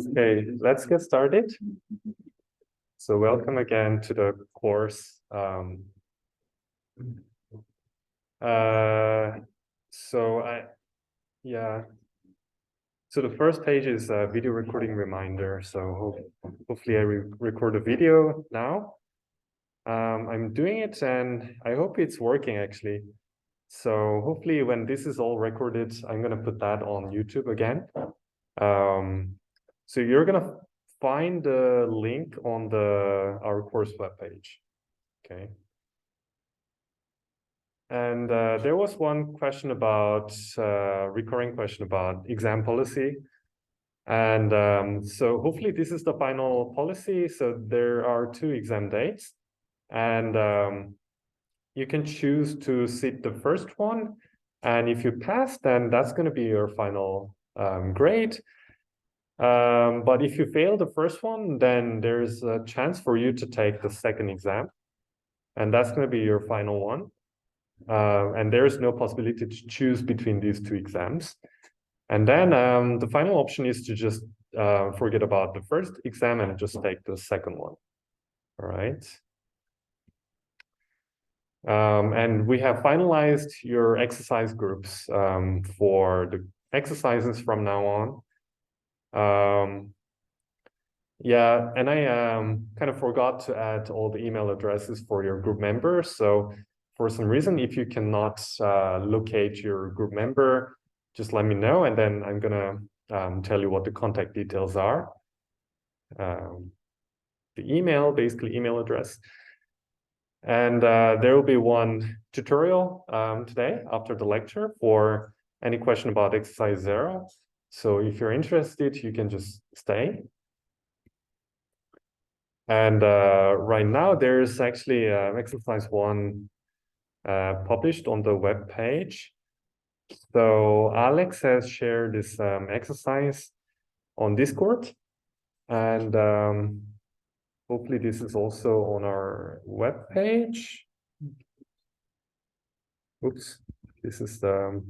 Okay, let's get started. So welcome again to the course. So the first page is a video recording reminder. So hopefully I record a video now. I'm doing it and I hope it's working actually. So hopefully when this is all recorded, I'm gonna put that on YouTube again. So you're gonna find the link on our course webpage, okay? And there was one question about, recurring question about exam policy. And so hopefully this is the final policy. So there are 2 exam dates and you can choose to sit the first one. And if you pass, then that's gonna be your final grade. But if you fail the first one, then there's a chance for you to take the second exam. And that's going to be your final one. And there's no possibility to choose between these 2 exams. And then the final option is to just forget about the first exam and just take the second one. All right. And we have finalized your exercise groups for the exercises from now on. Yeah, and I kind of forgot to add all the email addresses for your group members. So for some reason, if you cannot locate your group member, just let me know, and then I'm gonna tell you what the contact details are. The email, basically email address. And there will be one tutorial today after the lecture for any question about exercise 0. So if you're interested, you can just stay. And right now there's actually exercise 1 published on the web page. So Alex has shared this exercise on Discord, and hopefully this is also on our web page. Oops, this is the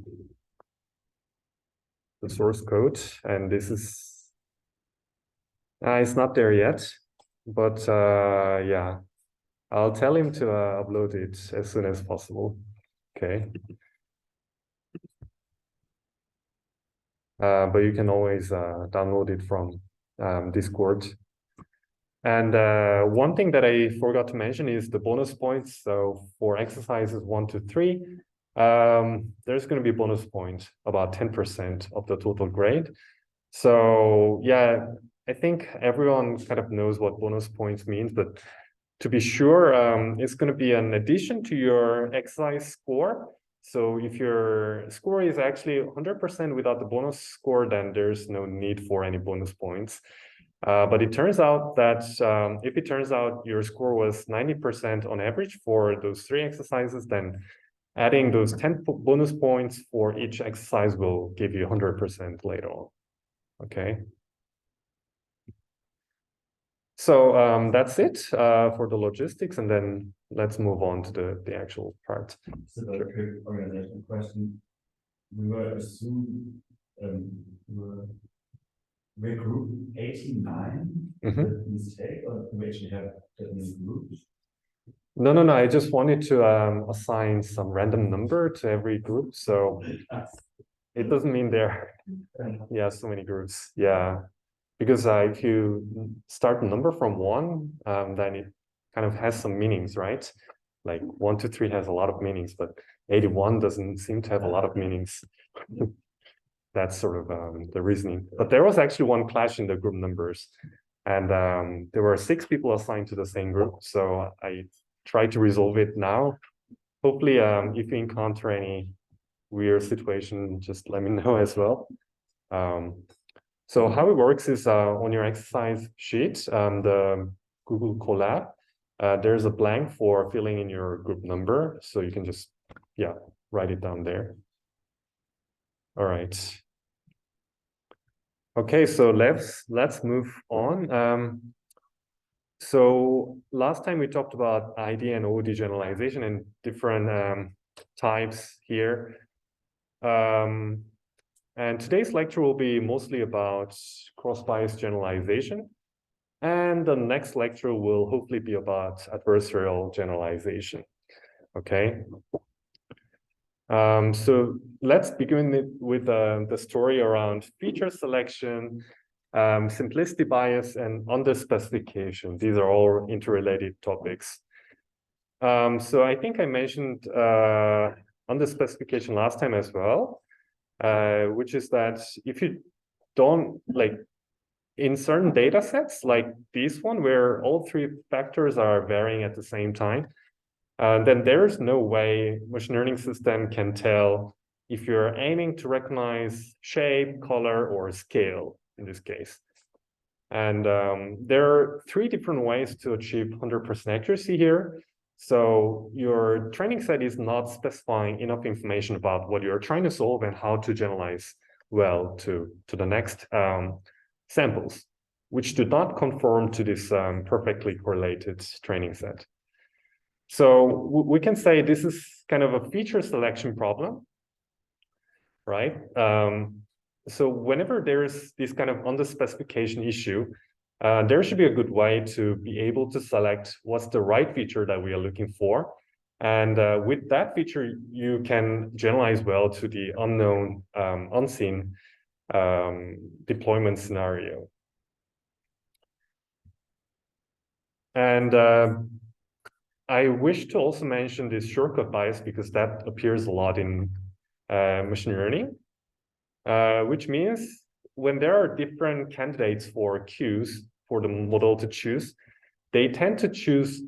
source code, and this is it's not there yet, but yeah, I'll tell him to upload it as soon as possible. Okay. But you can always download it from Discord. And one thing that I forgot to mention is the bonus points. So for exercises 1 to 3, there's going to be bonus points, about 10% of the total grade. So yeah, I think everyone kind of knows what bonus points means, but to be sure, it's going to be an addition to your exercise score. So if your score is actually 100% without the bonus score, then there's no need for any bonus points. But it turns out that if it turns out your score was 90% on average for those 3 exercises, then adding those 10 bonus points for each exercise will give you 100% later on. Okay. So that's it for the logistics, and then let's move on to the actual part. So a quick organizational question. We were assumed we're group 89. Mistake, or do we actually have different groups? No. I just wanted to assign some random number to every group, so it doesn't mean there are so many groups. Yeah. Because if you start a number from 1, then it kind of has some meanings, right? Like 1 to 3 has a lot of meanings, but 81 doesn't seem to have a lot of meanings. That's sort of the reasoning. But there was actually one clash in the group numbers, and there were 6 people assigned to the same group. So I tried to resolve it now. Hopefully, if you encounter any weird situation, just let me know as well. So how it works is on your exercise sheet, the Google Colab, there's a blank for filling in your group number. So you can just, yeah, write it down there. All right. Okay, so let's move on. So last time we talked about ID and OOD generalization and different types here. And today's lecture will be mostly about cross-bias generalization. And the next lecture will hopefully be about adversarial generalization. Okay. So let's begin with the story around feature selection, simplicity bias, and underspecification. These are all interrelated topics. So I think I mentioned underspecification last time as well, which is that if you don't in certain data sets like this one, where all three factors are varying at the same time, then there's no way machine learning system can tell if you're aiming to recognize shape, color, or scale in this case. And there are three different ways to achieve 100% accuracy here. So your training set is not specifying enough information about what you're trying to solve and how to generalize well to the next samples, which do not conform to this perfectly correlated training set. So we can say this is kind of a feature selection problem, right? So whenever there's this kind of underspecification issue, there should be a good way to be able to select what's the right feature that we are looking for. And with that feature, you can generalize well to the unknown, unseen deployment scenario. And I wish to also mention this shortcut bias because that appears a lot in machine learning, which means when there are different candidates for queues for the model to choose, they tend to choose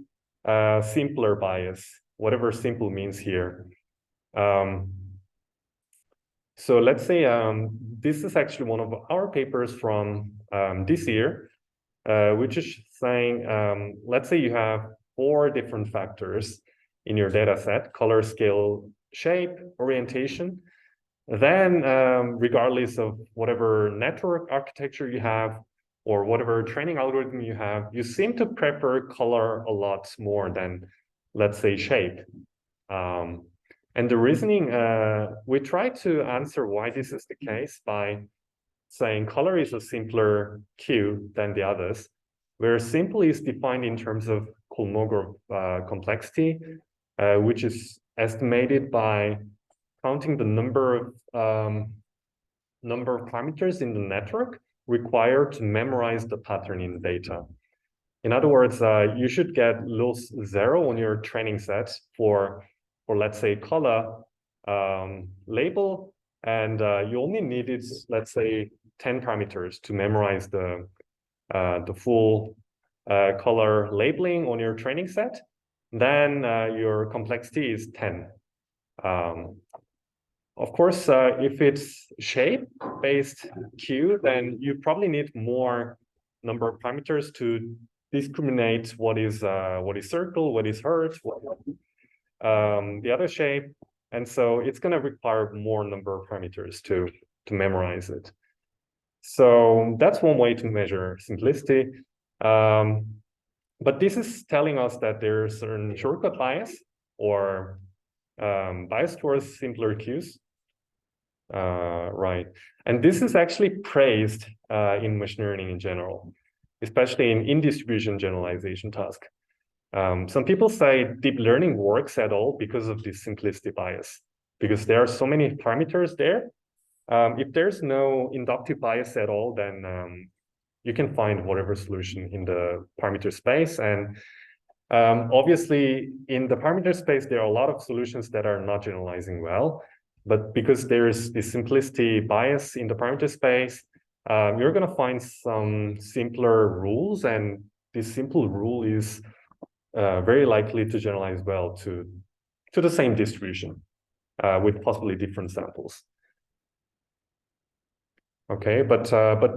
simpler bias, whatever simple means here. So let's say this is actually one of our papers from this year, which is saying, let's say you have 4 different factors in your data set: color, scale, shape, orientation. Then, regardless of whatever network architecture you have or whatever training algorithm you have, you seem to prefer color a lot more than, let's say, shape. And the reasoning, we try to answer why this is the case by saying color is a simpler queue than the others, where simple is defined in terms of Kolmogorov complexity, which is estimated by counting the number of parameters in the network required to memorize the pattern in the data. In other words, you should get loss 0 on your training set for let's say color label, and you only needed, let's say, 10 parameters to memorize the full color labeling on your training set. Then your complexity is 10. Of course, if it's shape-based queue, then you probably need more number of parameters to discriminate what is circle, what is heart, the other shape, and so it's going to require more number of parameters to memorize it. So that's one way to measure simplicity. But this is telling us that there's certain shortcut bias or bias towards simpler queues. Right. And this is actually praised in machine learning in general, especially in distribution generalization task. Some people say deep learning works at all because of this simplicity bias, because there are so many parameters there. If there's no inductive bias at all, then you can find whatever solution in the parameter space. And obviously, in the parameter space, there are a lot of solutions that are not generalizing well. But because there's this simplicity bias in the parameter space, you're going to find some simpler rules. And this simple rule is very likely to generalize well to the same distribution with possibly different samples. Okay, but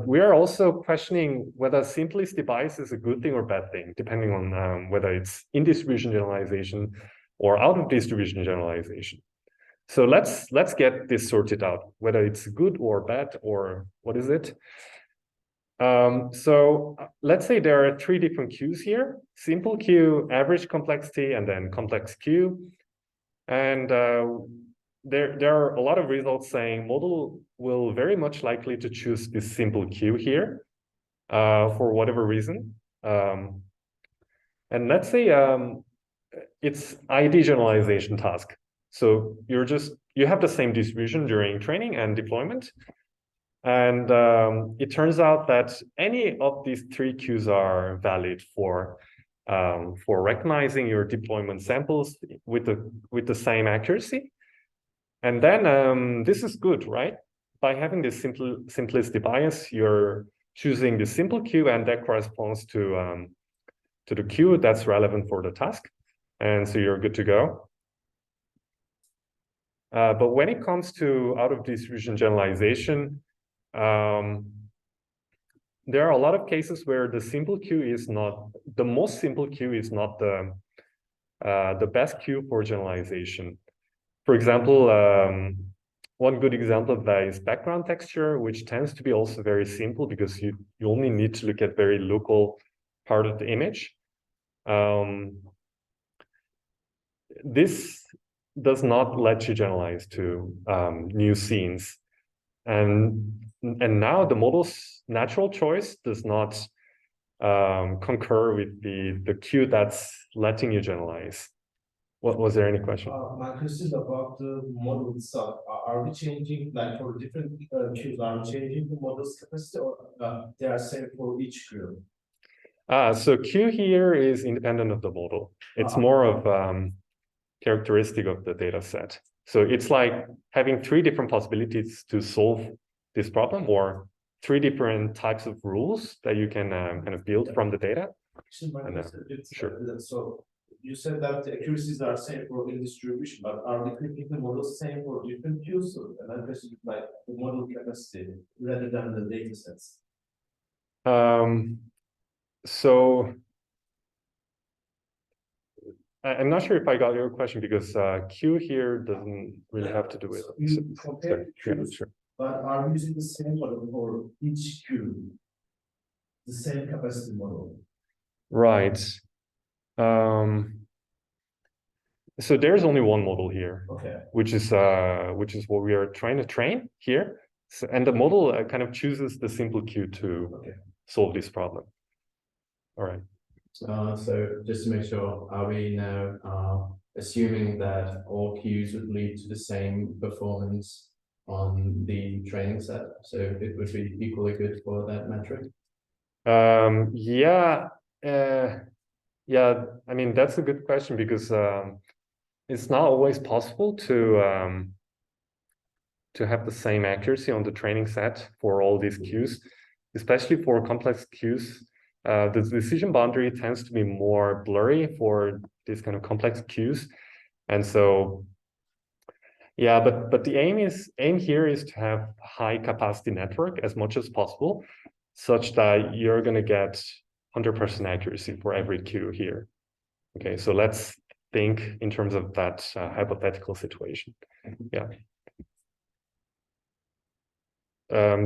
we are also questioning whether simplicity bias is a good thing or bad thing, depending on whether it's in distribution generalization or out of distribution generalization. So let's get this sorted out, whether it's good or bad or what is it. So let's say there are three different queues here: simple queue, average complexity, and then complex queue. And there are a lot of results saying model will very much likely to choose this simple queue here for whatever reason. And let's say it's ID generalization task. So you have the same distribution during training and deployment. And it turns out that any of these three queues are valid for recognizing your deployment samples with the same accuracy. And then this is good, right? By having this simplicity bias, you're choosing the simple queue, and that corresponds to the queue that's relevant for the task. And so you're good to go. But when it comes to out-of-distribution generalization, there are a lot of cases where the simple queue is not, the most simple queue is not the best queue for generalization. For example, one good example of that is background texture, which tends to be also very simple because you only need to look at very local part of the image. This does not let you generalize to new scenes. And now the model's natural choice does not concur with the queue that's letting you generalize. Was there any question? My question is about the model itself. Are we changing, like for different queues, are we changing the model's capacity, or they are same for each queue? So queue here is independent of the model. It's more of characteristic of the data set. So it's like having three different possibilities to solve this problem, or three different types of rules that you can kind of build from the data. Sure. So you said that the accuracies are same for in distribution, but are we keeping the models same for different queues? So another question is like the model capacity rather than the data sets. So I'm not sure if I got your question, because queue here doesn't really have to do with queues, sure. But are we using the same model for each queue? The same capacity model? Right. So there's only one model here, okay, which is what we are trying to train here. So, and the model kind of chooses the simple queue to solve this problem. All right. So just to make sure, are we now assuming that all queues would lead to the same performance on the training set? So it would be equally good for that metric? Yeah, I mean, that's a good question, because it's not always possible to have the same accuracy on the training set for all these queues, especially for complex queues. The decision boundary tends to be more blurry for these kind of complex queues. And so, yeah, but the aim here is to have high capacity network as much as possible, such that you're going to get 100% accuracy for every queue here. Okay, so let's think in terms of that hypothetical situation. Yeah.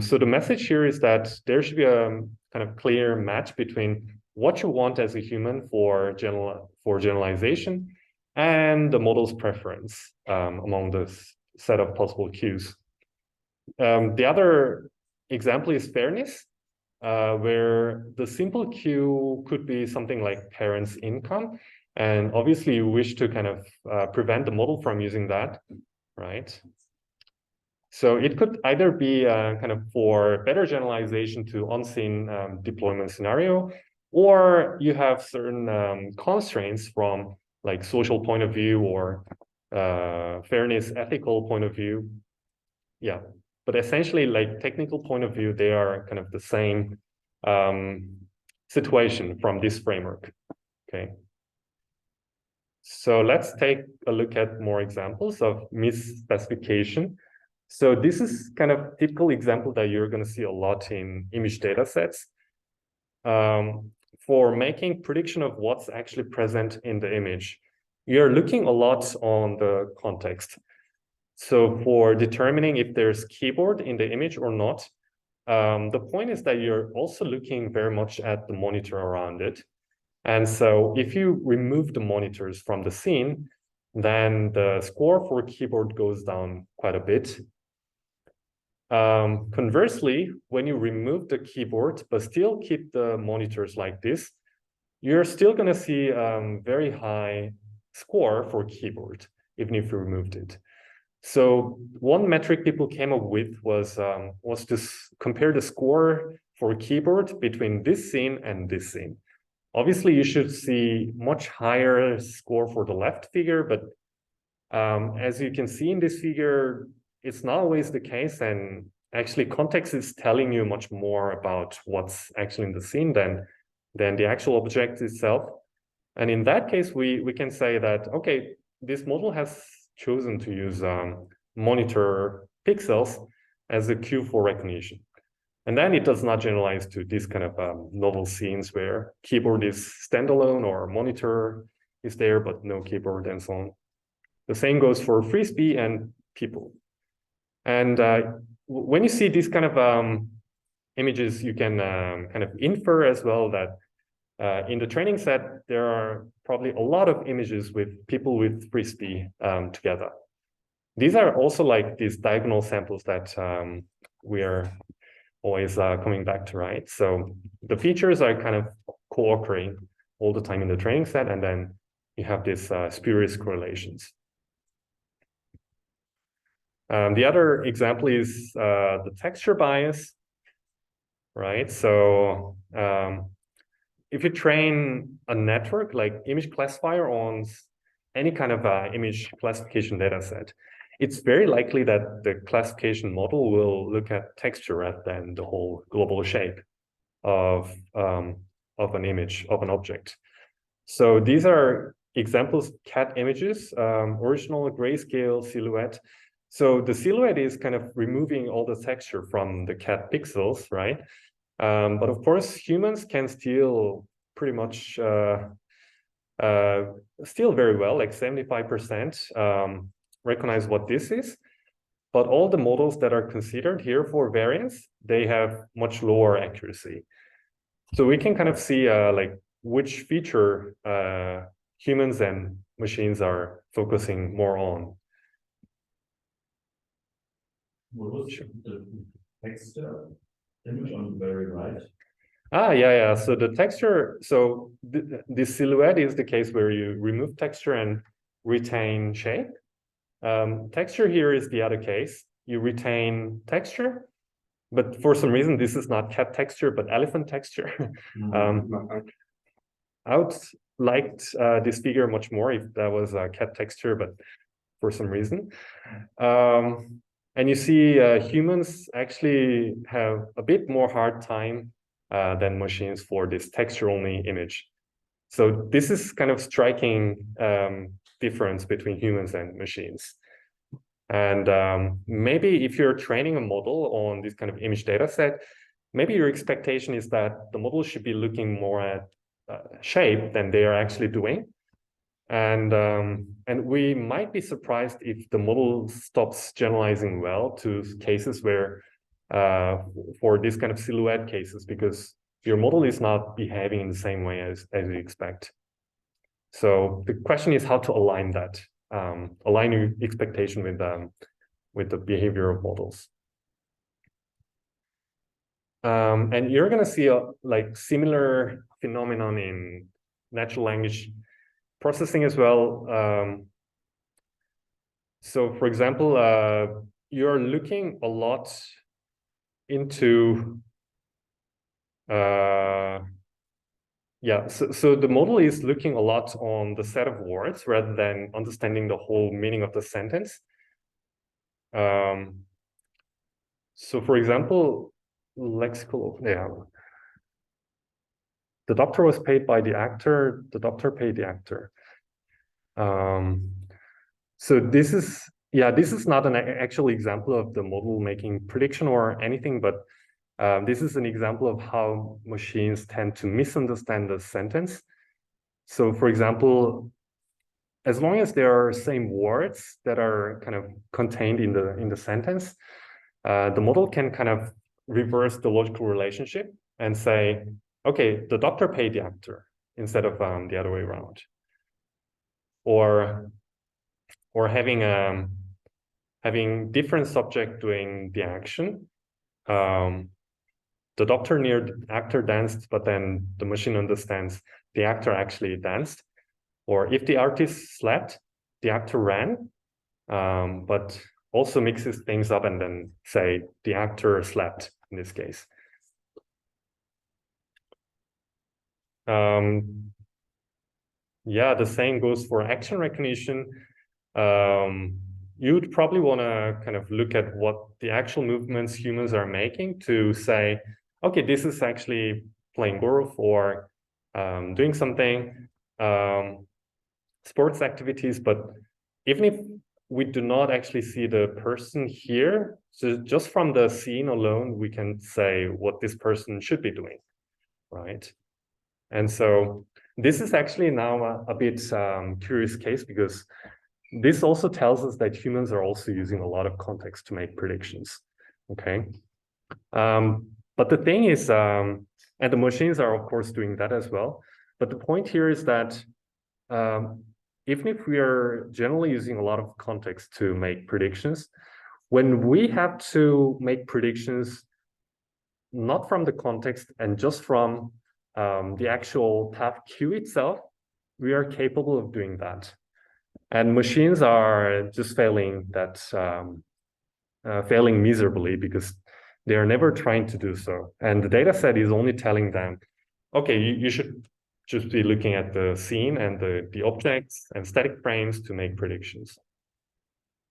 So the message here is that there should be a kind of clear match between what you want as a human for generalization and the model's preference among this set of possible queues. The other example is fairness, where the simple queue could be something like parents' income. And obviously you wish to kind of prevent the model from using that, right? So it could either be kind of for better generalization to unseen deployment scenario, or you have certain constraints from like social point of view or fairness, ethical point of view. Yeah, but essentially like technical point of view, they are kind of the same situation from this framework, okay? So let's take a look at more examples of misspecification. So this is kind of typical example that you're going to see a lot in image data sets. For making prediction of what's actually present in the image, you're looking a lot on the context. So for determining if there's keyboard in the image or not, the point is that you're also looking very much at the monitor around it. And so if you remove the monitors from the scene, then the score for keyboard goes down quite a bit. Conversely, when you remove the keyboard, but still keep the monitors like this, you're still going to see very high score for keyboard, even if you removed it. So one metric people came up with was to compare the score for keyboard between this scene and this scene. Obviously, you should see much higher score for the left figure, but as you can see in this figure, it's not always the case. And actually, context is telling you much more about what's actually in the scene than the actual object itself. And in that case, we can say that, okay, this model has chosen to use monitor pixels as a cue for recognition. And then it does not generalize to these kind of novel scenes where keyboard is standalone or monitor is there, but no keyboard and so on. The same goes for frisbee and people. And when you see these kind of images, you can kind of infer as well that in the training set, there are probably a lot of images with people with frisbee together. These are also like these diagonal samples that we are always coming back to, right? So the features are kind of co-occurring all the time in the training set, and then you have these spurious correlations. The other example is the texture bias, right? So if you train a network like image classifier on any kind of image classification data set, it's very likely that the classification model will look at texture rather than the whole global shape of an image, of an object. So these are examples, cat images, original grayscale silhouette. So the silhouette is kind of removing all the texture from the cat pixels, right? But of course, humans can still pretty much still very well, like 75%, recognize what this is. But all the models that are considered here for variance, they have much lower accuracy. So we can kind of see like which feature humans and machines are focusing more on. What was the text image on the very right? Yeah. So the texture, so the silhouette is the case where you remove texture and retain shape. Texture here is the other case. You retain texture, but for some reason, this is not cat texture, but elephant texture. I would liked this figure much more if that was a cat texture, but for some reason. And you see humans actually have a bit more hard time than machines for this texture-only image. So this is kind of striking difference between humans and machines. And maybe if you're training a model on this kind of image data set, maybe your expectation is that the model should be looking more at shape than they are actually doing. And we might be surprised if the model stops generalizing well to cases where for this kind of silhouette cases, because your model is not behaving in the same way as you expect. So the question is how to align that, align your expectation with the behavior of models. And you're going to see a like similar phenomenon in natural language processing as well. So for example, you're looking a lot into so the model is looking a lot on the set of words rather than understanding the whole meaning of the sentence. So for example, lexical, the doctor was paid by the actor, the doctor paid the actor. So this is yeah, this is not an actual example of the model making prediction or anything, but this is an example of how machines tend to misunderstand the sentence. So for example, as long as there are same words that are kind of contained in the sentence, the model can kind of reverse the logical relationship and say, okay, the doctor paid the actor instead of the other way around. Or having different subject doing the action. The doctor near the actor danced, but then the machine understands the actor actually danced. Or if the artist slept, the actor ran, but also mixes things up and then say the actor slept in this case. Yeah, the same goes for action recognition. You'd probably want to kind of look at what the actual movements humans are making to say, okay, this is actually playing golf or doing something, sports activities. But even if we do not actually see the person here, so just from the scene alone, we can say what this person should be doing, right? And so this is actually now a bit curious case, because this also tells us that humans are also using a lot of context to make predictions, okay? But the thing is, and the machines are of course doing that as well, but the point here is that even if we are generally using a lot of context to make predictions, when we have to make predictions not from the context and just from the actual task queue itself, we are capable of doing that. And machines are just failing miserably because they are never trying to do so. And the data set is only telling them, okay, you should just be looking at the scene and the objects and static frames to make predictions.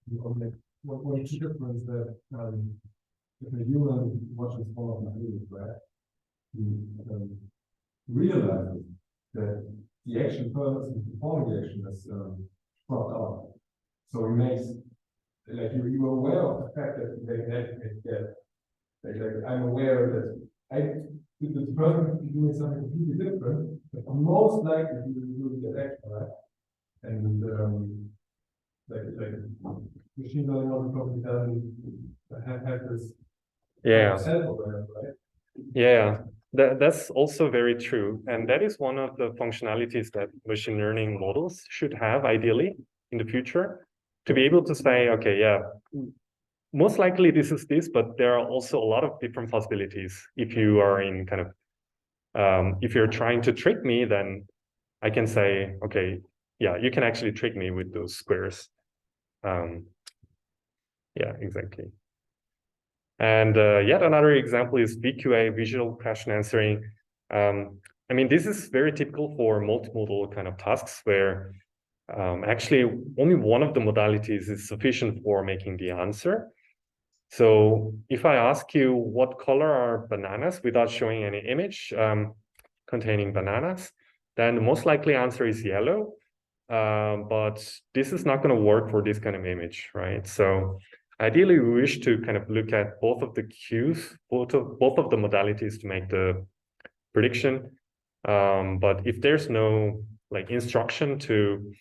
One key difference that if a human watches one of my videos, right, he realizes that the action person performing the action is cropped out. So he makes, like, you are aware of the fact that I'm aware that the person is doing something completely different, but most likely he will do that action, right? And like machine learning model probably doesn't have this self-awareness, right? Yeah, that's also very true. And that is one of the functionalities that machine learning models should have ideally in the future, to be able to say, okay, yeah, most likely this is this, but there are also a lot of different possibilities. If you are in kind of, if you're trying to trick me, then I can say, okay, yeah, you can actually trick me with those squares. Yeah, exactly. And yet another example is VQA, visual question answering. I mean, this is very typical for multimodal kind of tasks where actually only one of the modalities is sufficient for making the answer. So if I ask you what color are bananas without showing any image containing bananas, then the most likely answer is yellow. But this is not going to work for this kind of image, right? So ideally, we wish to kind of look at both of the cues, both of the modalities to make the prediction. But if there's no like instruction to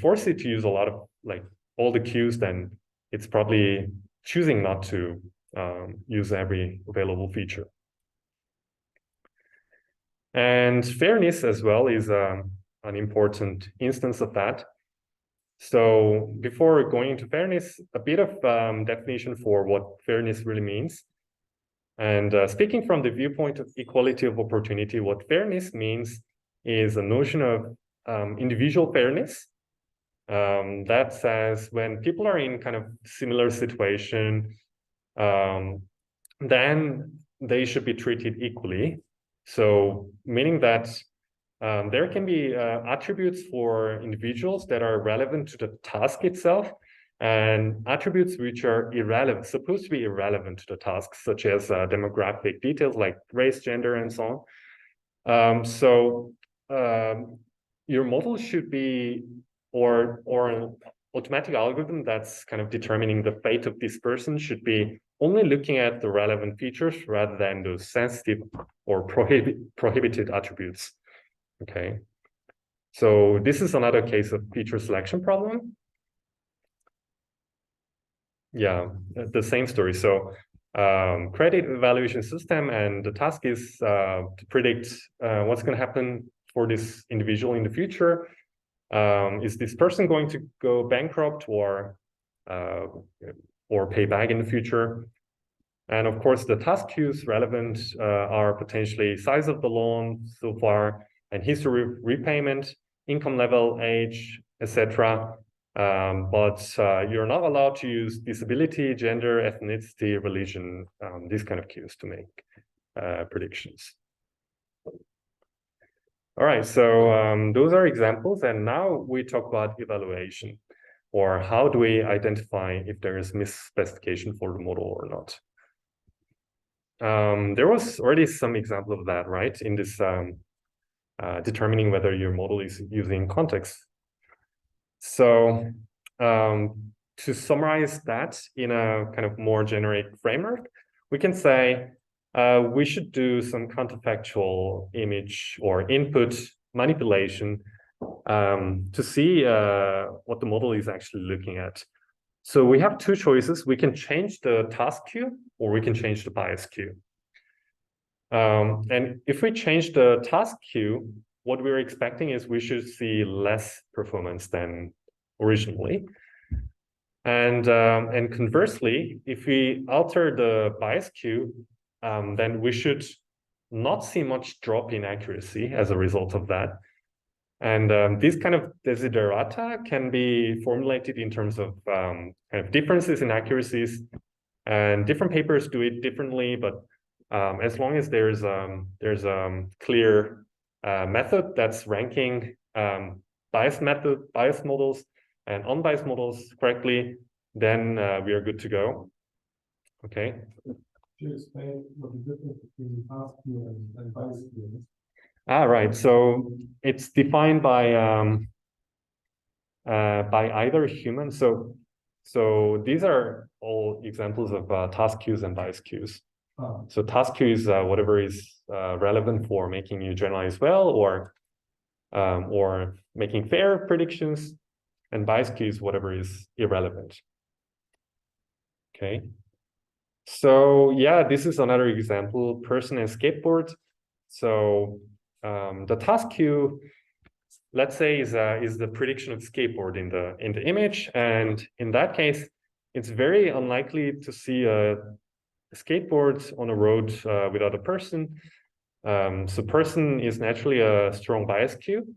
force it to use a lot of like all the cues, then it's probably choosing not to use every available feature. And fairness as well is an important instance of that. So before going into fairness, a bit of definition for what fairness really means. And speaking from the viewpoint of equality of opportunity, what fairness means is a notion of individual fairness. That says when people are in kind of similar situation, then they should be treated equally. So meaning that there can be attributes for individuals that are relevant to the task itself, and attributes which are irrelevant, supposed to be irrelevant to the task, such as demographic details like race, gender, and so on. So your model should be, or automatic algorithm that's kind of determining the fate of this person should be only looking at the relevant features rather than those sensitive or prohibited attributes. Okay. So this is another case of feature selection problem. Yeah, the same story. So credit evaluation system, and the task is to predict what's going to happen for this individual in the future. Is this person going to go bankrupt or pay back in the future? And of course, the task queues relevant are potentially size of the loan so far, and history of repayment, income level, age, etc. But you're not allowed to use disability, gender, ethnicity, religion, these kind of queues to make predictions. All right, so those are examples, and now we talk about evaluation, or how do we identify if there is misspecification for the model or not. There was already some example of that, right? In this determining whether your model is using context. So to summarize that in a kind of more generic framework, we can say we should do some counterfactual image or input manipulation to see what the model is actually looking at. So we have two choices. We can change the task queue, or we can change the bias queue. And if we change the task queue, what we're expecting is we should see less performance than originally. And conversely, if we alter the bias queue, then we should not see much drop in accuracy as a result of that. And these kind of desiderata can be formulated in terms of kind of differences in accuracies, and different papers do it differently. But as long as there's clear method that's ranking biased models and unbiased models correctly, then we are good to go. Okay. Could you explain what the difference between task queue and bias queue is? Right. So it's defined by either human. So these are all examples of task queues and bias queues. So task queue is whatever is relevant for making you generalize well, or making fair predictions, and bias queue is whatever is irrelevant. Okay. So yeah, this is another example: person and skateboard. So the task queue, let's say, is the prediction of skateboard in the image, and in that case, it's very unlikely to see a skateboard on a road without a person. So person is naturally a strong bias queue,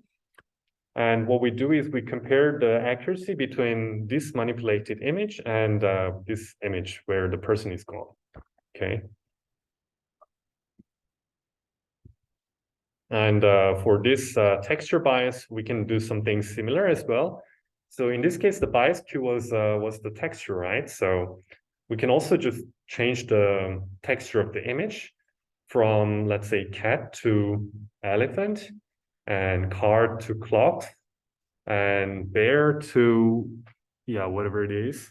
and what we do is we compare the accuracy between this manipulated image and this image where the person is gone. Okay. And for this texture bias, we can do something similar as well. So in this case, the bias queue was the texture, right? So we can also just change the texture of the image from, let's say, cat to elephant, and car to clock, and bear to, yeah, whatever it is.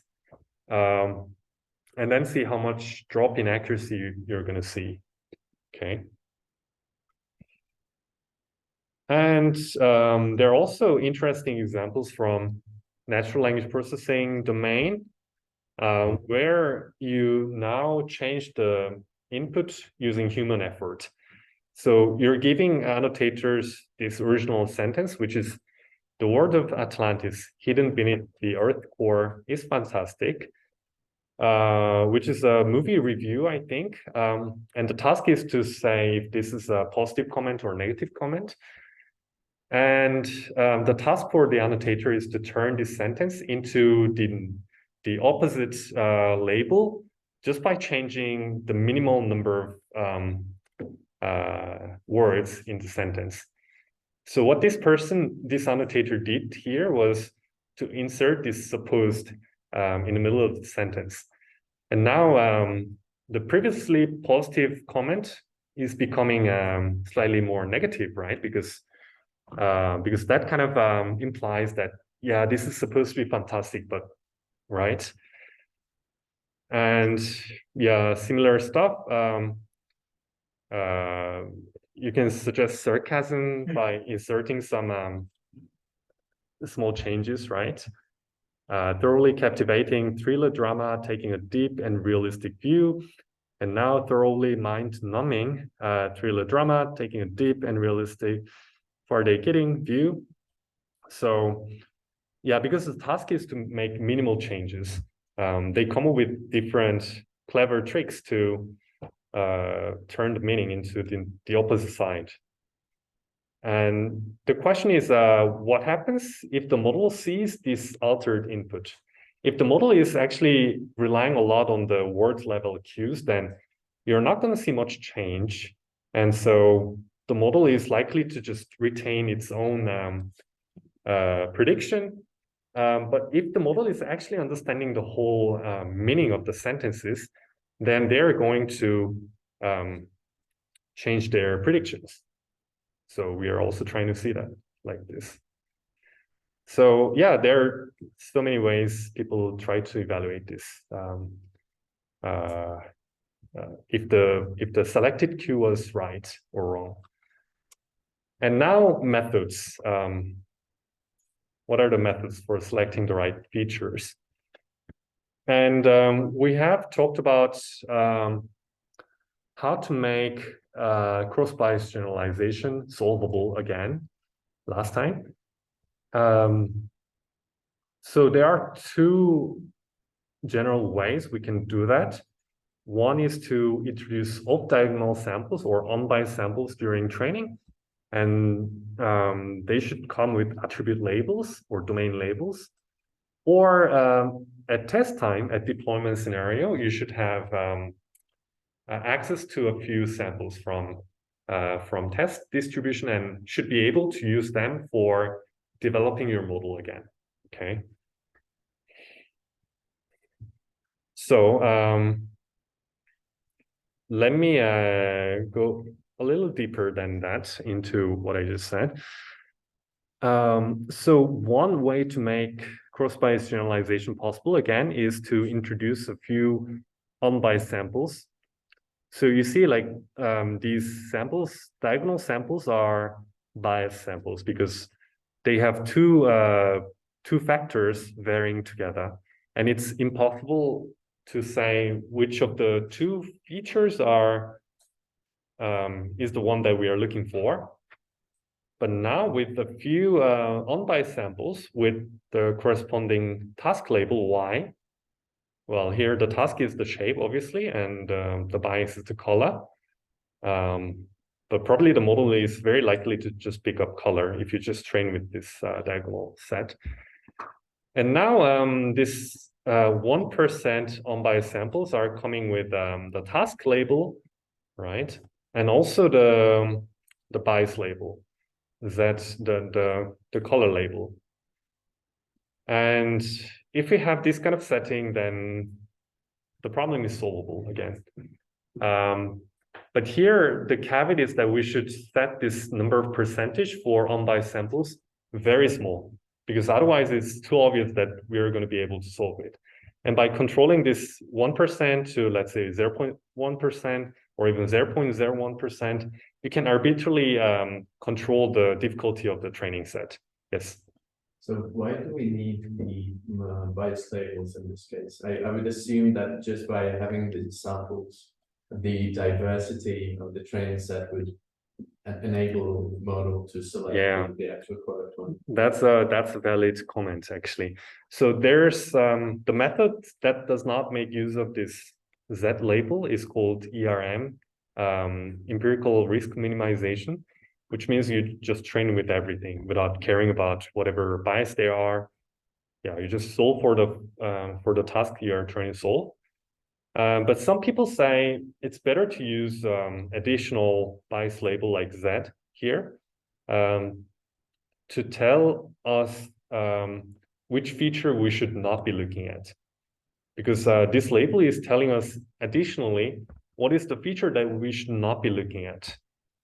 And then see how much drop in accuracy you're going to see. Okay. And there are also interesting examples from natural language processing domain, where you now change the input using human effort. So you're giving annotators this original sentence, which is the world of Atlantis hidden beneath the earth core is fantastic, which is a movie review, I think. And the task is to say if this is a positive comment or negative comment. And the task for the annotator is to turn this sentence into the opposite label just by changing the minimal number of words in the sentence. So what this annotator did here was to insert this supposed in the middle of the sentence. And now the previously positive comment is becoming slightly more negative, right? Because that kind of implies that yeah, this is supposed to be fantastic, but right. And yeah, similar stuff. You can suggest sarcasm by inserting some small changes, right? Thoroughly captivating thriller drama, taking a deep and realistic view. And now thoroughly mind-numbing thriller drama, taking a deep and realistic, far-they-kidding view. So yeah, because the task is to make minimal changes. They come up with different clever tricks to turn the meaning into the opposite side. And the question is, what happens if the model sees this altered input? If the model is actually relying a lot on the word level cues, then you're not going to see much change. And so the model is likely to just retain its own prediction. But if the model is actually understanding the whole meaning of the sentences, then they're going to change their predictions. So we are also trying to see that like this. So yeah, there are so many ways people try to evaluate this. If the selected cue was right or wrong. And now methods. What are the methods for selecting the right features? And we have talked about how to make cross-bias generalization solvable again last time. So there are two general ways we can do that. One is to introduce off-diagonal samples or unbiased samples during training. And they should come with attribute labels or domain labels. Or at test time, at deployment scenario, you should have access to a few samples from test distribution and should be able to use them for developing your model again, okay? So let me go a little deeper than that into what I just said. So one way to make cross-bias generalization possible, again, is to introduce a few unbiased samples. So you see, like, these samples, diagonal samples are biased samples because they have two factors varying together. And it's impossible to say which of the two features are is the one that we are looking for. But now with a few unbiased samples with the corresponding task label Y, well, here the task is the shape, obviously, and the bias is the color. But probably the model is very likely to just pick up color if you just train with this diagonal set. And now this 1% unbiased samples are coming with the task label, right? And also the bias label. That's the color label. And if we have this kind of setting, then the problem is solvable again. But here, the caveat is that we should set this number of percentage for unbiased samples very small, because otherwise it's too obvious that we're going to be able to solve it. And by controlling this 1% to, let's say, 0.1% or even 0.01%, you can arbitrarily control the difficulty of the training set. Yes. So why do we need the bias labels in this case? I would assume that just by having the samples, the diversity of the training set would enable the model to select the actual correct one. That's a valid comment, actually. So there's the method that does not make use of this Z label is called ERM, empirical risk minimization, which means you just train with everything without caring about whatever bias there are. Yeah, you just solve for the task you're trying to solve. But some people say it's better to use additional bias label like Z here to tell us which feature we should not be looking at. Because this label is telling us additionally what is the feature that we should not be looking at,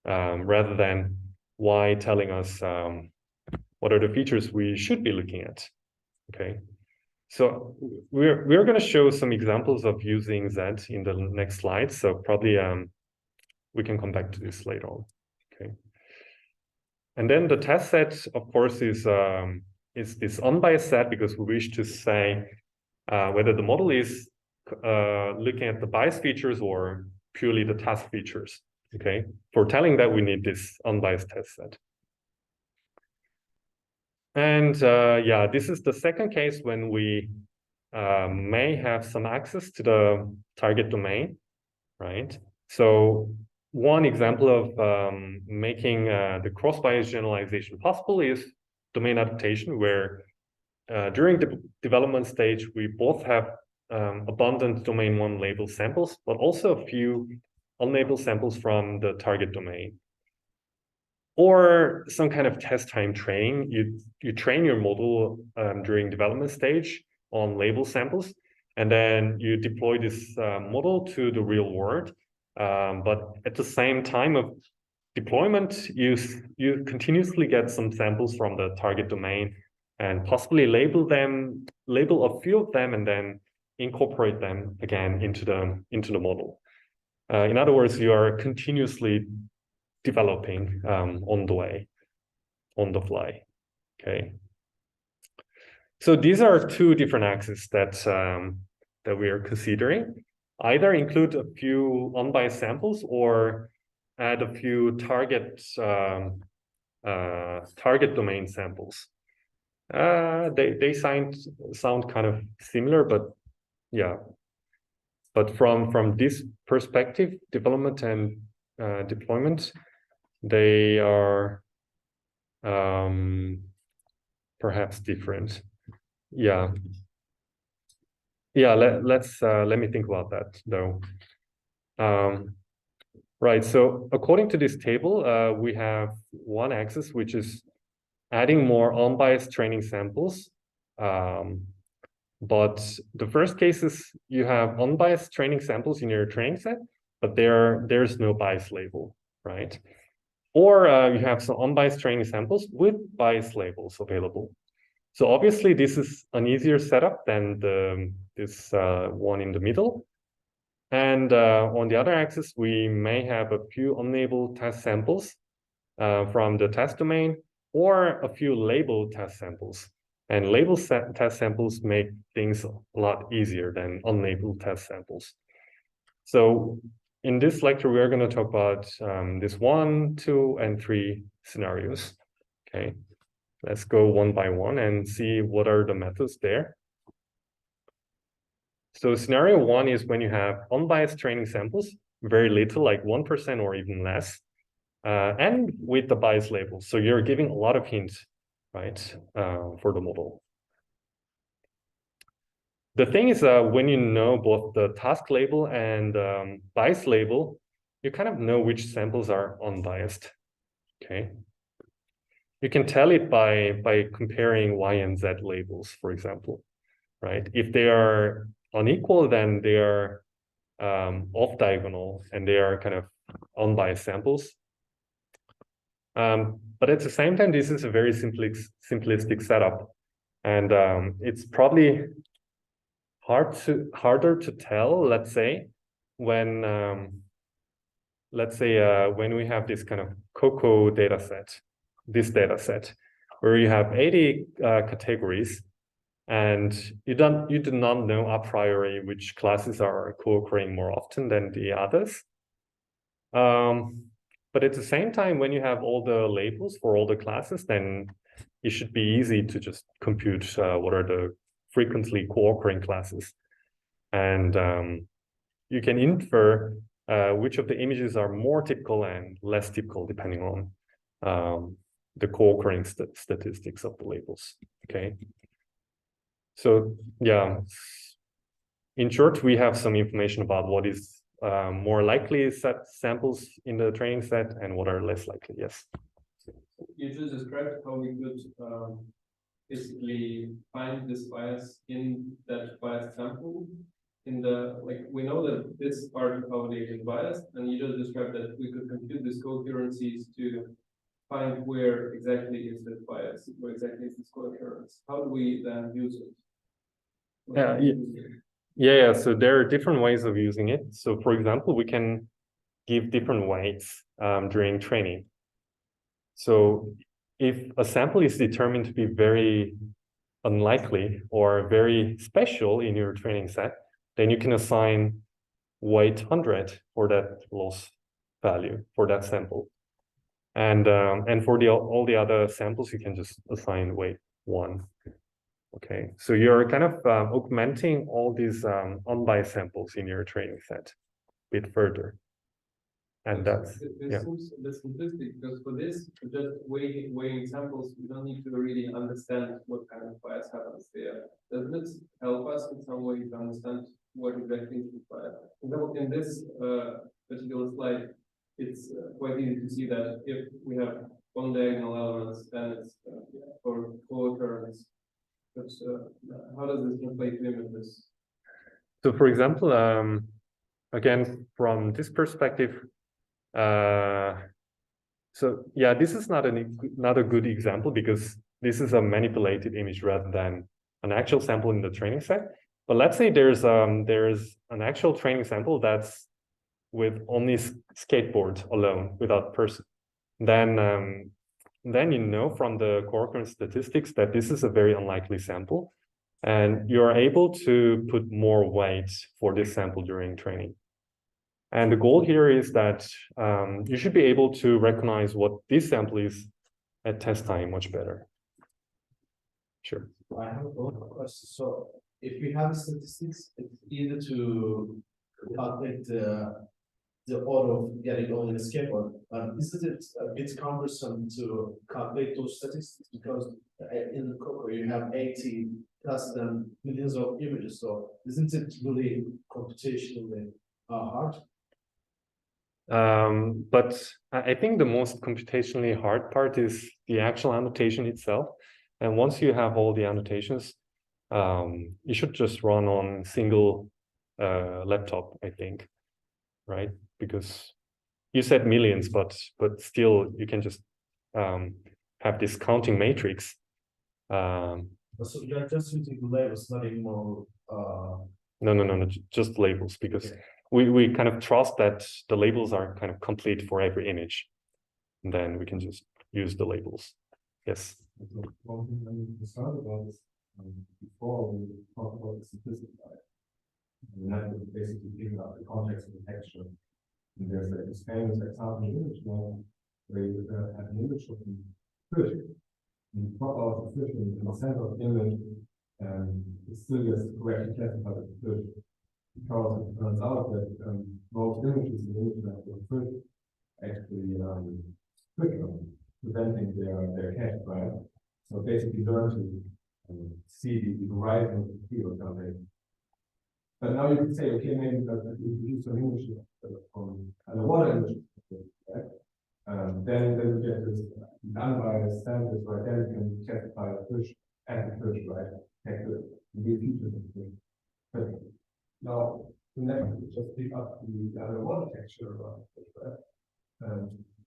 rather than Y telling us what are the features we should be looking at. Okay, so we're going to show some examples of using Z in the next slide. So probably we can come back to this later on. Okay, and then the test set, of course, is this unbiased set, because we wish to say whether the model is looking at the bias features or purely the task features. Okay, for telling that, we need this unbiased test set. And yeah, this is the second case when we may have some access to the target domain, right? So one example of making the cross-bias generalization possible is domain adaptation, where during the development stage, we both have abundant domain 1 label samples, but also a few unlabeled samples from the target domain. Or some kind of test time training. You train your model during development stage on label samples, and then you deploy this model to the real world. But at the same time of deployment, you continuously get some samples from the target domain and possibly label a few of them, and then incorporate them again into the model. In other words, you are continuously developing on the fly. Okay. So these are two different axes that we are considering. Either include a few unbiased samples or add a few target domain samples. They sound kind of similar, but yeah. But from this perspective, development and deployment, they are perhaps different. Yeah. Yeah, let me think about that though. Right, so according to this table, we have one axis which is adding more unbiased training samples. But the first case is you have unbiased training samples in your training set, but there's no bias label, right? Or you have some unbiased training samples with bias labels available. So obviously this is an easier setup than this one in the middle. And on the other axis, we may have a few unlabeled test samples from the test domain, or a few labeled test samples. And labeled test samples make things a lot easier than unlabeled test samples. So in this lecture, we are going to talk about this 1, 2, and 3 scenarios. Okay, let's go one by one and see what are the methods there. So scenario 1 is when you have unbiased training samples, very little, like 1% or even less, and with the bias label. So you're giving a lot of hints, right, for the model. The thing is, when you know both the task label and bias label, you kind of know which samples are unbiased. Okay. You can tell it by comparing Y and Z labels, for example, right? If they are unequal, then they are off diagonal and they are kind of unbiased samples. But at the same time, this is a very simplistic setup, and it's probably harder to tell, let's say, when we have this kind of COCO data set, this data set, where you have 80 categories, and you do not know a priori which classes are co-occurring more often than the others. But at the same time, when you have all the labels for all the classes, then it should be easy to just compute what are the frequently co-occurring classes. And you can infer which of the images are more typical and less typical, depending on the co-occurring statistics of the labels. Okay. So yeah, in short, we have some information about what is more likely set samples in the training set and what are less likely. Yes. You just described how we could basically find this bias in that biased sample. We know that this part of our data is biased, and you just described that we could compute these coherencies to find where exactly is the bias, where exactly is this co-occurrence? How do we then use it? Yeah, so there are different ways of using it. So for example, we can give different weights during training. So if a sample is determined to be very unlikely or very special in your training set, then you can assign weight 100 for that loss value for that sample. And for all the other samples, you can just assign weight 1. Okay, so you're kind of augmenting all these unbiased samples in your training set a bit further. And that's, this seems a bit simplistic, because for this, just weighing samples, we don't need to really understand what kind of bias happens there. Doesn't it help us in some way to understand what exactly is the bias? For example, in this particular slide, it's quite easy to see that if we have one diagonal elements, then it's for co-occurrence. But how does this translate to images? So for example, again, from this perspective, so yeah, this is not a good example because this is a manipulated image rather than an actual sample in the training set. But let's say there's an actual training sample that's with only skateboard alone without person. Then you know from the co-occurrence statistics that this is a very unlikely sample, and you're able to put more weight for this sample during training. And the goal here is that you should be able to recognize what this sample is at test time much better. Sure. I have a question. So if we have statistics, it's easy to calculate the order of getting only a skateboard. Isn't it a bit cumbersome to calculate those statistics, because in the COCO you have 80 plus than millions of images, so isn't it really computationally hard? But I think the most computationally hard part is the actual annotation itself. And once you have all the annotations, you should just run on single laptop, I think, right? Because you said millions, but still you can just have this counting matrix. So you're just using the labels, not anymore. No, just labels, because Okay. we kind of trust that the labels are kind of complete for every image. And then we can just use the labels. Yes. One thing I need to start about is before we talk about the simplistic bias. We have to basically figure out the context of the texture. And there's like this famous example in image model where you have an image of a fish. And you pop out the fish in the center of the image, and it still gets correctly classified as a fish. Because it turns out that most images in the internet of fish actually switch on, preventing their catch, right? So basically learn to see the horizon of the field something. But now you can say, okay, maybe that if you use an image from underwater image, right? Then we get this unbiased samples, right? Then you can classify a fish as a fish, right? Take the features of the fish. But now the next is just pick up the underwater texture about it, right?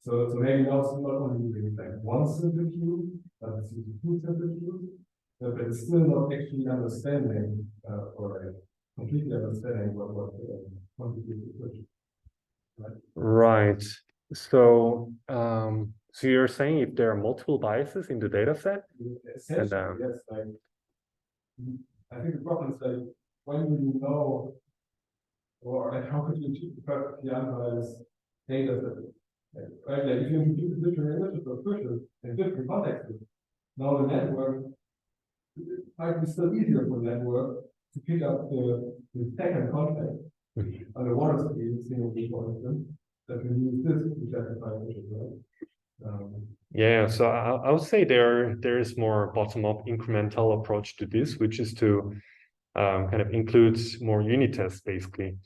So maybe now it's not only using like one simple cue, but it's using two simple cues, but it's still not actually understanding or completely understanding what contributes to the fish. Right. So so you're saying if there are multiple biases in the data set? Essentially, yes. Like, I think the problem is like, when do you know, or like, how could you achieve the perfectly unbiased data set? Right? Like, if you introduce different images of fishes in different contexts, now the network, it might be still easier for the network to pick up the second context on the water scale, for instance, that we use this to classify fishes, right? Yeah, so I would say there is more bottom-up incremental approach to this, which is to kind of include more unit tests, basically.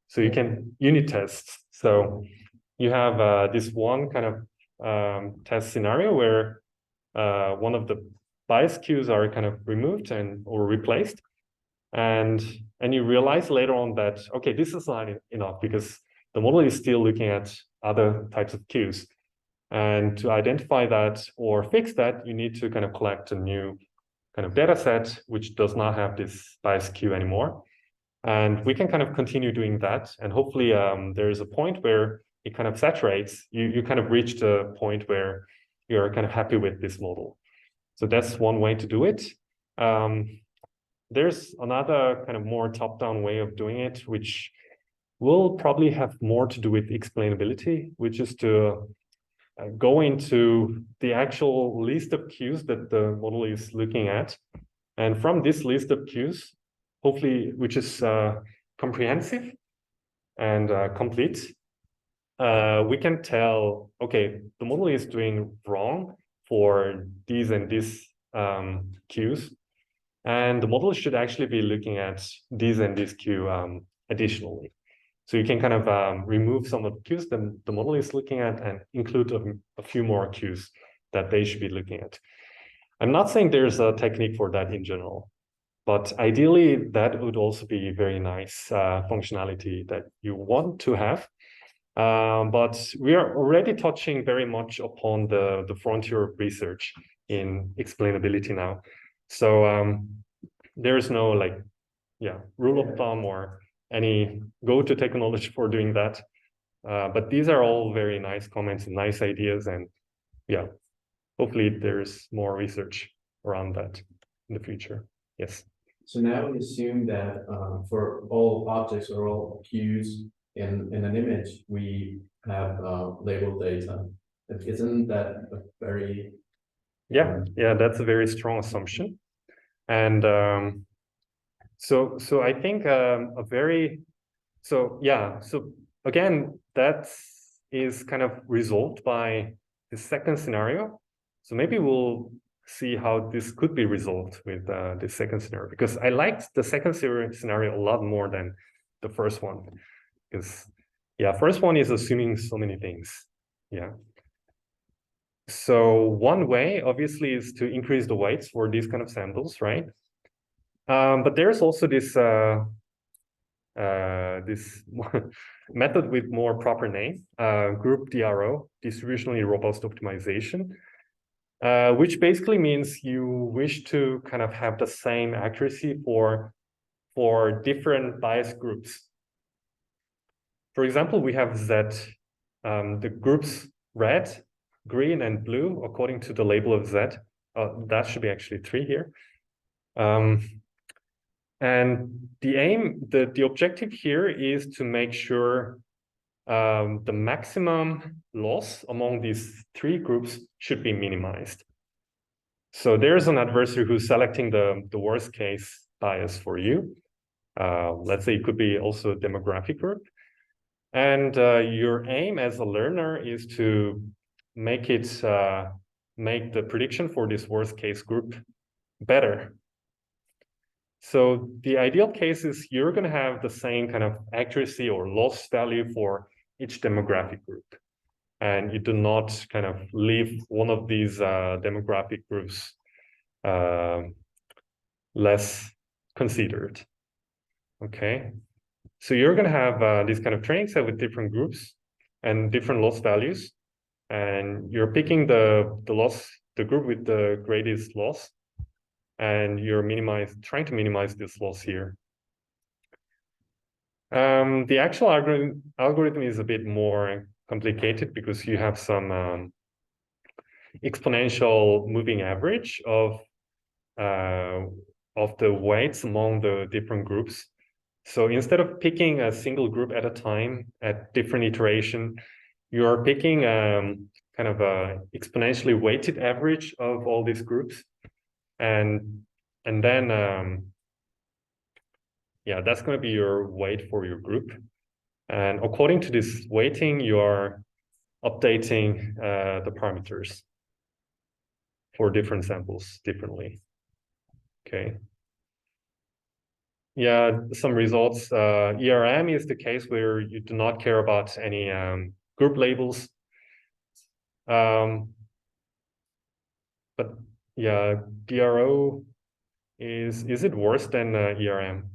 So you can unit test. So you have this one kind of test scenario where one of the bias cues are kind of removed or replaced, and you realize later on that, okay, this is not enough because the model is still looking at other types of cues. And to identify that or fix that, you need to kind of collect a new kind of data set, which does not have this bias Q anymore. And we can kind of continue doing that. And hopefully there is a point where it kind of saturates. You kind of reach the point where you're kind of happy with this model. So that's one way to do it. There's another kind of more top-down way of doing it, which will probably have more to do with explainability, which is to go into the actual list of cues that the model is looking at. And from this list of cues, hopefully, which is comprehensive and complete, we can tell, okay, the model is doing wrong for these and these cues. And the model should actually be looking at these and these Q additionally. So you can kind of remove some of the cues that the model is looking at and include a few more cues that they should be looking at. I'm not saying there's a technique for that in general, but ideally that would also be very nice functionality that you want to have. But we are already touching very much upon the frontier of research in explainability now. So there's no like, rule of thumb or any go-to technology for doing that. But these are all very nice comments and nice ideas. And yeah, hopefully there's more research around that in the future. Yes. So now we assume that for all objects or all cues in an image, we have labeled data. Isn't that a very... Yeah, that's a very strong assumption. And so I think so again, that is kind of resolved by the second scenario. So maybe we'll see how this could be resolved with the second scenario, because I liked the second scenario a lot more than the first one, because first one is assuming so many things. So one way obviously is to increase the weights for these kind of samples, right? But there's also this this method with more proper name, group DRO, distributionally robust optimization, which basically means you wish to kind of have the same accuracy for different bias groups. For example, we have Z, the groups red, green, and blue according to the label of Z. That should be actually 3 here. And the aim, the objective here is to make sure the maximum loss among these 3 groups should be minimized. So there's an adversary who's selecting the worst case bias for you. Let's say it could be also a demographic group. And your aim as a learner is to make it make the prediction for this worst case group better. So the ideal case is you're going to have the same kind of accuracy or loss value for each demographic group. And you do not kind of leave one of these demographic groups less considered. Okay. So you're going to have this kind of training set with different groups and different loss values. And you're picking the group with the greatest loss. And you're trying to minimize this loss here. The actual algorithm is a bit more complicated because you have some exponential moving average of the weights among the different groups. So instead of picking a single group at a time at different iteration, you are picking kind of a exponentially weighted average of all these groups. And then, that's going to be your weight for your group. And according to this weighting, you are updating the parameters for different samples differently. Okay. Yeah, some results. ERM is the case where you do not care about any group labels. But yeah, DRO is it worse than ERM?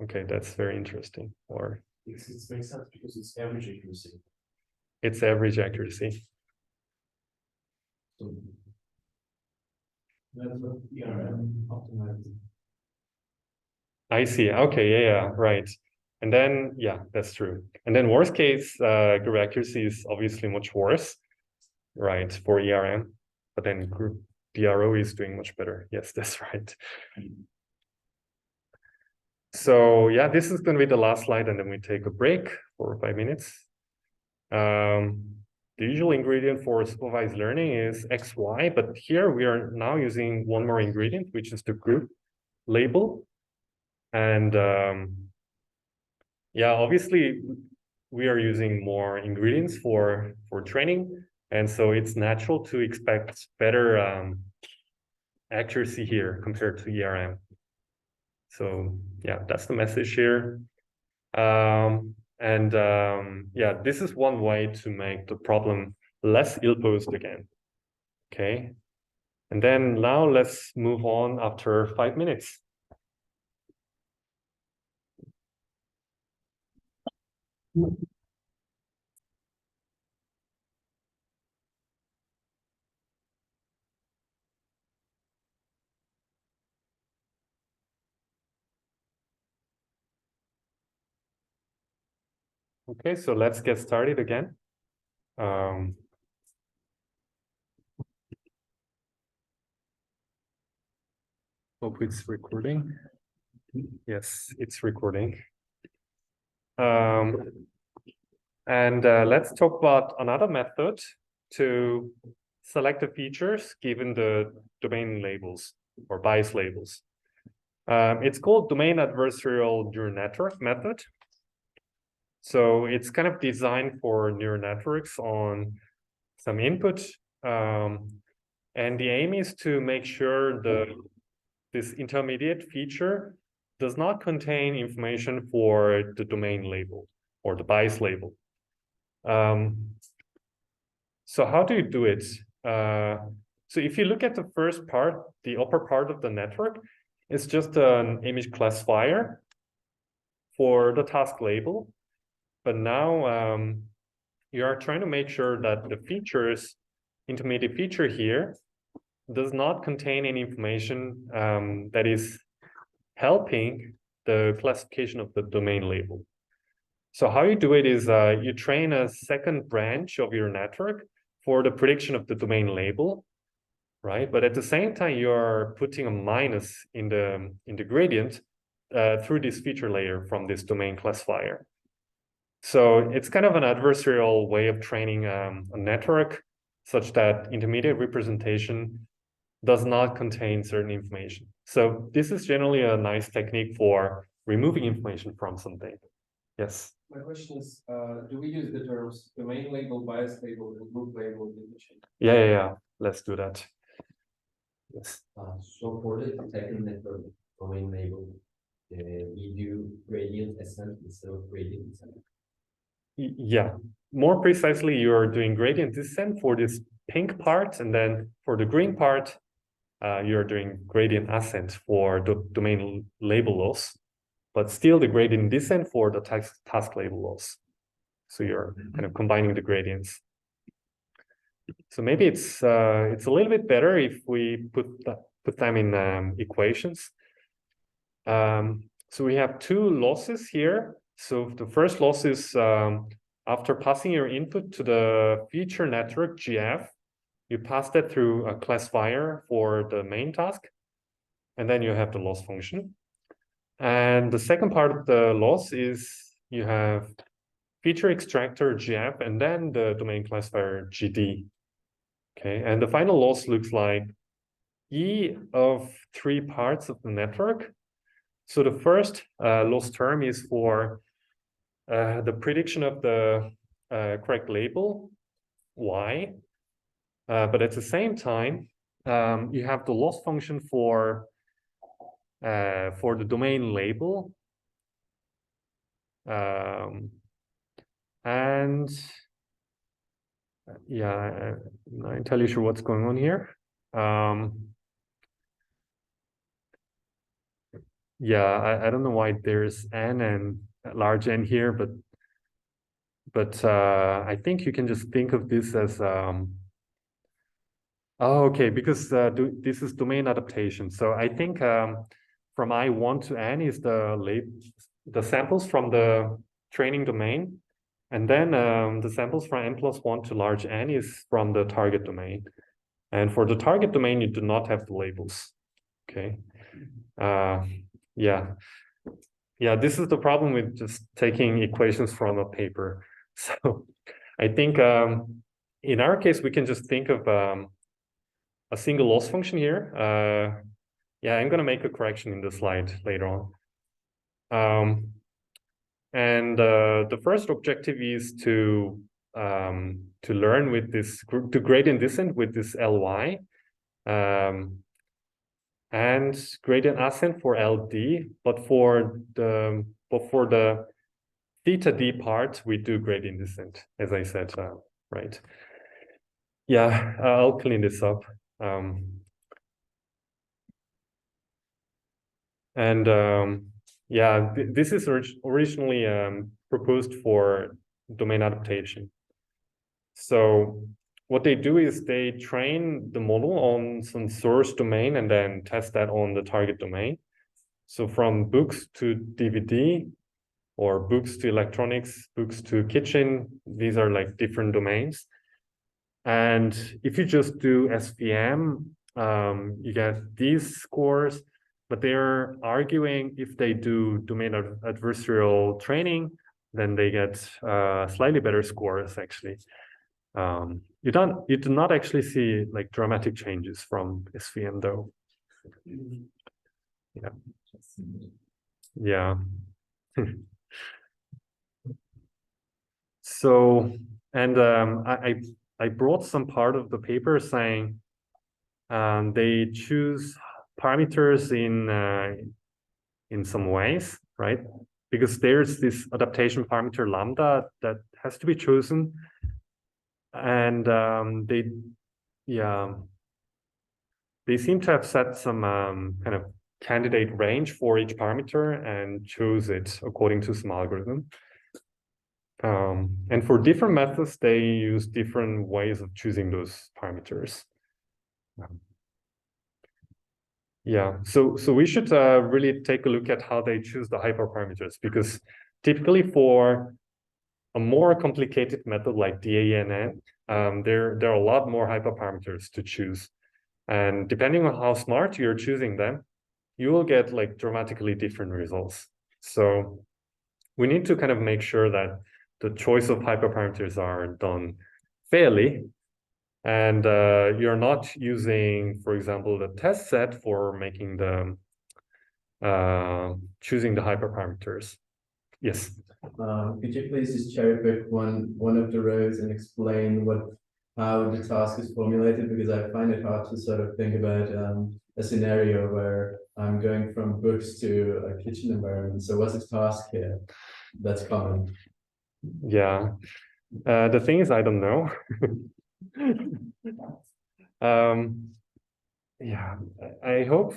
Okay, that's very interesting. Or it makes sense because it's average accuracy. It's average accuracy. So that's what ERM optimizes. I see. Okay, yeah, right. And then, yeah, that's true. And then worst case, group accuracy is obviously much worse, right, for ERM. But then group DRO is doing much better. Yes, that's right. So yeah, this is going to be the last slide, and then we take a break for 5 minutes. The usual ingredient for supervised learning is XY, but here we are now using one more ingredient, which is the group label. And yeah, obviously we are using more ingredients for training, and so it's natural to expect better accuracy here compared to ERM. So yeah, that's the message here. Yeah, this is one way to make the problem less ill-posed again. Okay. And then now let's move on after 5 minutes. Okay, so let's get started again. Hope it's recording. Yes, it's recording. Let's talk about another method to select the features given the domain labels or bias labels. It's called domain adversarial neural network method. So it's kind of designed for neural networks on some input. And the aim is to make sure this intermediate feature does not contain information for the domain label or the bias label. So how do you do it? So if you look at the first part, the upper part of the network, it's just an image classifier for the task label. But now you are trying to make sure that the intermediate feature here does not contain any information that is helping the classification of the domain label. So how you do it is you train a second branch of your network for the prediction of the domain label, right? But at the same time, you're putting a minus in the gradient through this feature layer from this domain classifier. So it's kind of an adversarial way of training a network such that intermediate representation does not contain certain information. So this is generally a nice technique for removing information from something. Yes. My question is, do we use the terms domain label, bias label, and group label in the machine? Yeah. Let's do that. Yes. So for the second network domain label, we do gradient ascent instead of gradient descent. Yeah. More precisely, you're doing gradient descent for this pink part, and then for the green part, you're doing gradient ascent for the domain label loss, but still the gradient descent for the task label loss. So you're kind of combining the gradients. So maybe it's a little bit better if we put them in equations. So we have two losses here. So the first loss is after passing your input to the feature network GF, you pass that through a classifier for the main task, and then you have the loss function. And the second part of the loss is you have feature extractor GF and then the domain classifier GD. Okay, and the final loss looks like E of 3 parts of the network. So the first loss term is for the prediction of the correct label, Y. But at the same time, you have the loss function for the domain label. And yeah, I'm not entirely sure what's going on here. Yeah, I don't know why there's N and large N here, but I think you can just think of this as Oh, okay, because this is domain adaptation. So I think from I1 to N is the samples from the training domain, and then the samples from N+1 to large N is from the target domain. And for the target domain, you do not have the labels. Okay. Yeah. Yeah, this is the problem with just taking equations from a paper. So I think in our case, we can just think of a single loss function here. Yeah, I'm going to make a correction in the slide later on. And the first objective is to learn with this, to gradient descent with this Ly. And gradient ascent for LD, but for the theta d part, we do gradient descent, as I said, right? Yeah, I'll clean this up. Yeah, this is originally proposed for domain adaptation. So what they do is they train the model on some source domain and then test that on the target domain. So from books to DVD, or books to electronics, books to kitchen, these are like different domains. And if you just do SVM, you get these scores, but they're arguing if they do domain adversarial training, then they get slightly better scores actually. You do not actually see like dramatic changes from SVM though. Yeah. Yeah. So, and I brought some part of the paper saying they choose parameters in some ways, right? Because there's this adaptation parameter lambda that has to be chosen, and they seem to have set some kind of candidate range for each parameter and choose it according to some algorithm. And for different methods, they use different ways of choosing those parameters. Yeah, so we should really take a look at how they choose the hyperparameters, because typically for a more complicated method like DANN, there are a lot more hyperparameters to choose. And depending on how smart you're choosing them, you will get like dramatically different results. So we need to kind of make sure that the choice of hyperparameters are done fairly. And you're not using, for example, the test set for making the choosing the hyperparameters. Yes. Could you please just cherry pick one of the rows and explain how the task is formulated? Because I find it hard to sort of think about a scenario where I'm going from books to a kitchen environment. So what's the task here that's common? Yeah. The thing is, I don't know. Yeah, I hope,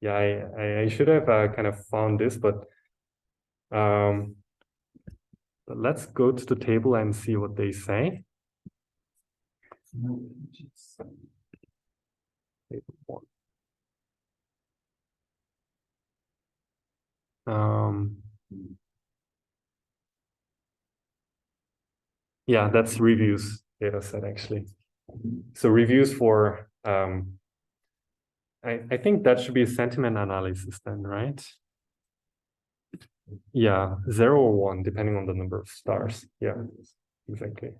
yeah, I should have kind of found this, but let's go to the table and see what they say. Yeah, that's reviews data set actually. So reviews for, I think that should be a sentiment analysis then, right? Yeah, 0 or 1, depending on the number of stars. Yeah, exactly.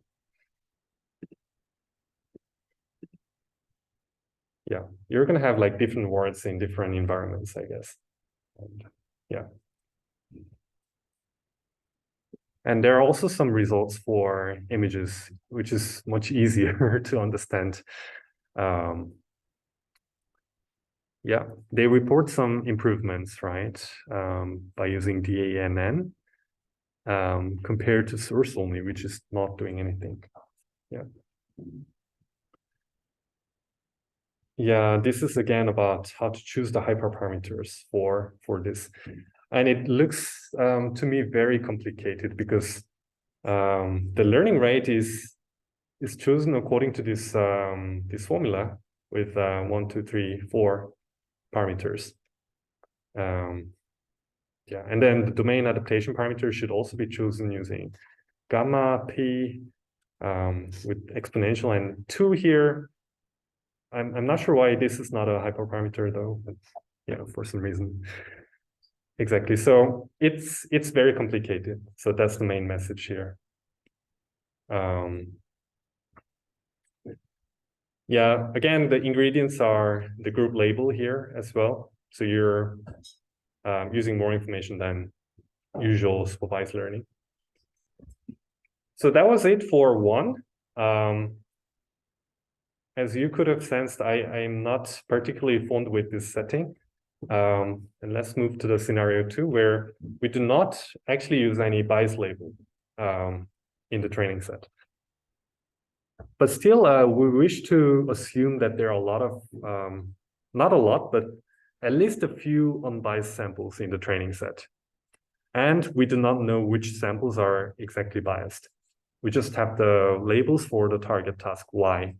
Yeah, you're going to have like different words in different environments, I guess. And, yeah. And there are also some results for images, which is much easier to understand. Yeah, they report some improvements, right, by using DANN compared to source only, which is not doing anything. Yeah. Yeah, this is again about how to choose the hyperparameters for this. And it looks to me very complicated because the learning rate is is chosen according to this this formula with 1, 2, 3, 4 parameters. Yeah, and then the domain adaptation parameter should also be chosen using gamma p with exponential and 2 here. I'm not sure why this is not a hyperparameter though, but yeah, for some reason. Exactly. So it's very complicated. So that's the main message here. Yeah, again, the ingredients are the group label here as well. So you're using more information than usual supervised learning. So that was it for 1. As you could have sensed, I'm not particularly fond with this setting. And let's move to the scenario 2, where we do not actually use any bias label in the training set. But still, we wish to assume that there are a lot of, not a lot, but at least a few unbiased samples in the training set. And we do not know which samples are exactly biased. We just have the labels for the target task Y.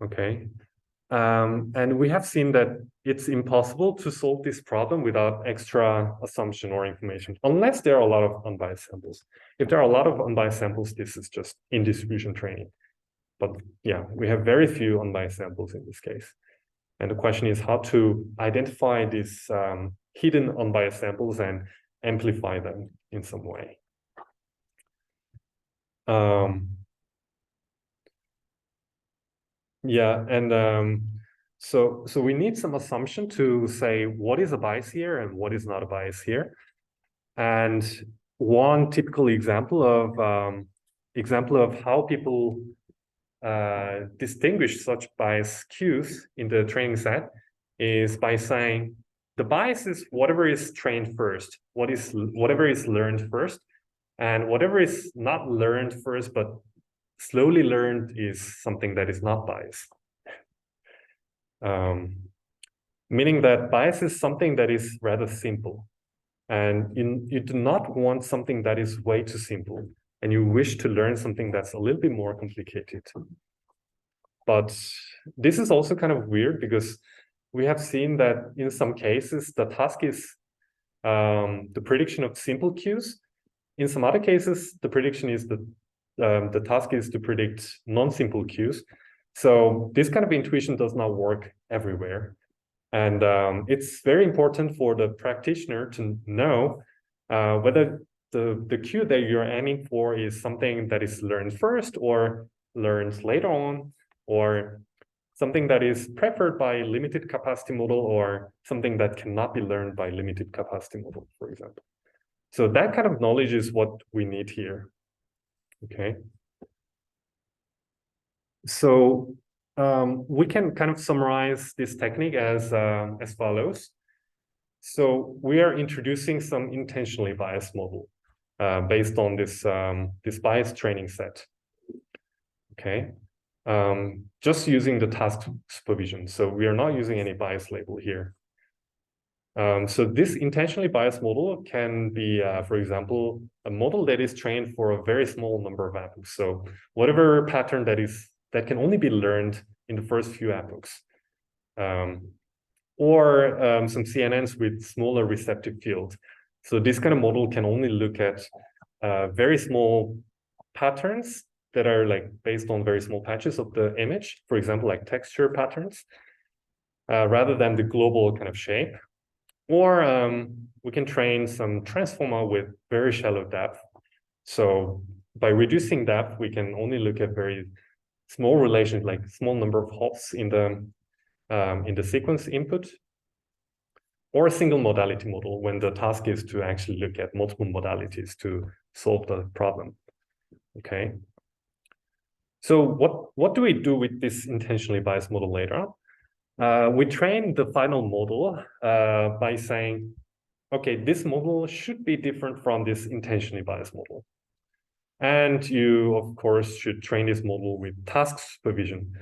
Okay. And we have seen that it's impossible to solve this problem without extra assumption or information, unless there are a lot of unbiased samples. If there are a lot of unbiased samples, this is just in distribution training. But yeah, we have very few unbiased samples in this case. And the question is how to identify these hidden unbiased samples and amplify them in some way. Yeah, and so we need some assumption to say what is a bias here and what is not a bias here. And one typical example of how people distinguish such bias cues in the training set is by saying the bias is whatever is trained first, whatever is learned first, and whatever is not learned first but slowly learned is something that is not biased. Meaning that bias is something that is rather simple. And you do not want something that is way too simple. And you wish to learn something that's a little bit more complicated. But this is also kind of weird because we have seen that in some cases, the task is the prediction of simple cues. In some other cases, the prediction is the task is to predict non-simple cues. So this kind of intuition does not work everywhere. And it's very important for the practitioner to know whether the cue that you're aiming for is something that is learned first or learned later on, or something that is preferred by limited capacity model or something that cannot be learned by limited capacity model, for example. So that kind of knowledge is what we need here. Okay. So we can kind of summarize this technique as follows. So we are introducing some intentionally biased model based on this this bias training set. Okay, just using the task supervision. So we are not using any bias label here. So this intentionally biased model can be, for example, a model that is trained for a very small number of epochs. So whatever pattern that can only be learned in the first few epochs. Or some CNNs with smaller receptive field. So this kind of model can only look at very small patterns that are like based on very small patches of the image, for example, like texture patterns, rather than the global kind of shape. Or we can train some transformer with very shallow depth. So by reducing depth, we can only look at very small relations, like small number of hops in the sequence input, or a single modality model when the task is to actually look at multiple modalities to solve the problem. Okay. So what do we do with this intentionally biased model later on? We train the final model by saying, okay, this model should be different from this intentionally biased model. And you, of course, should train this model with task supervision.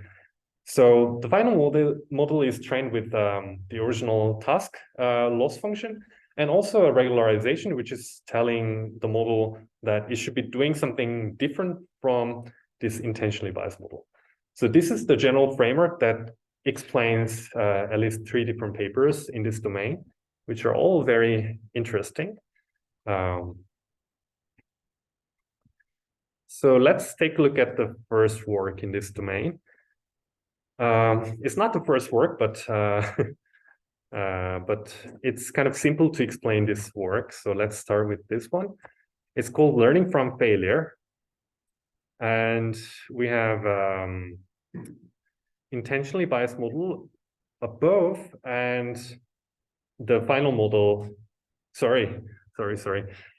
So the final model is trained with the original task loss function, and also a regularization, which is telling the model that it should be doing something different from this intentionally biased model. So this is the general framework that explains at least 3 different papers in this domain, which are all very interesting. So let's take a look at the first work in this domain. It's not the first work, but it's kind of simple to explain this work. So let's start with this one. It's called Learning from Failure. And we have intentionally biased model above and the final model, sorry.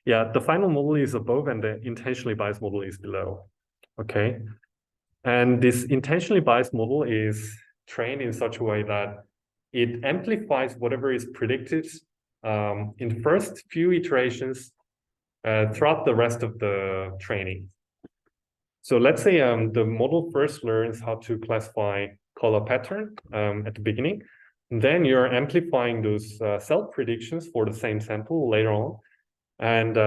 Yeah, the final model is above and the intentionally biased model is below. Okay. And this intentionally biased model is trained in such a way that it amplifies whatever is predicted in the first few iterations throughout the rest of the training. So let's say the model first learns how to classify color pattern at the beginning. And then you're amplifying those self-predictions for the same sample later on. And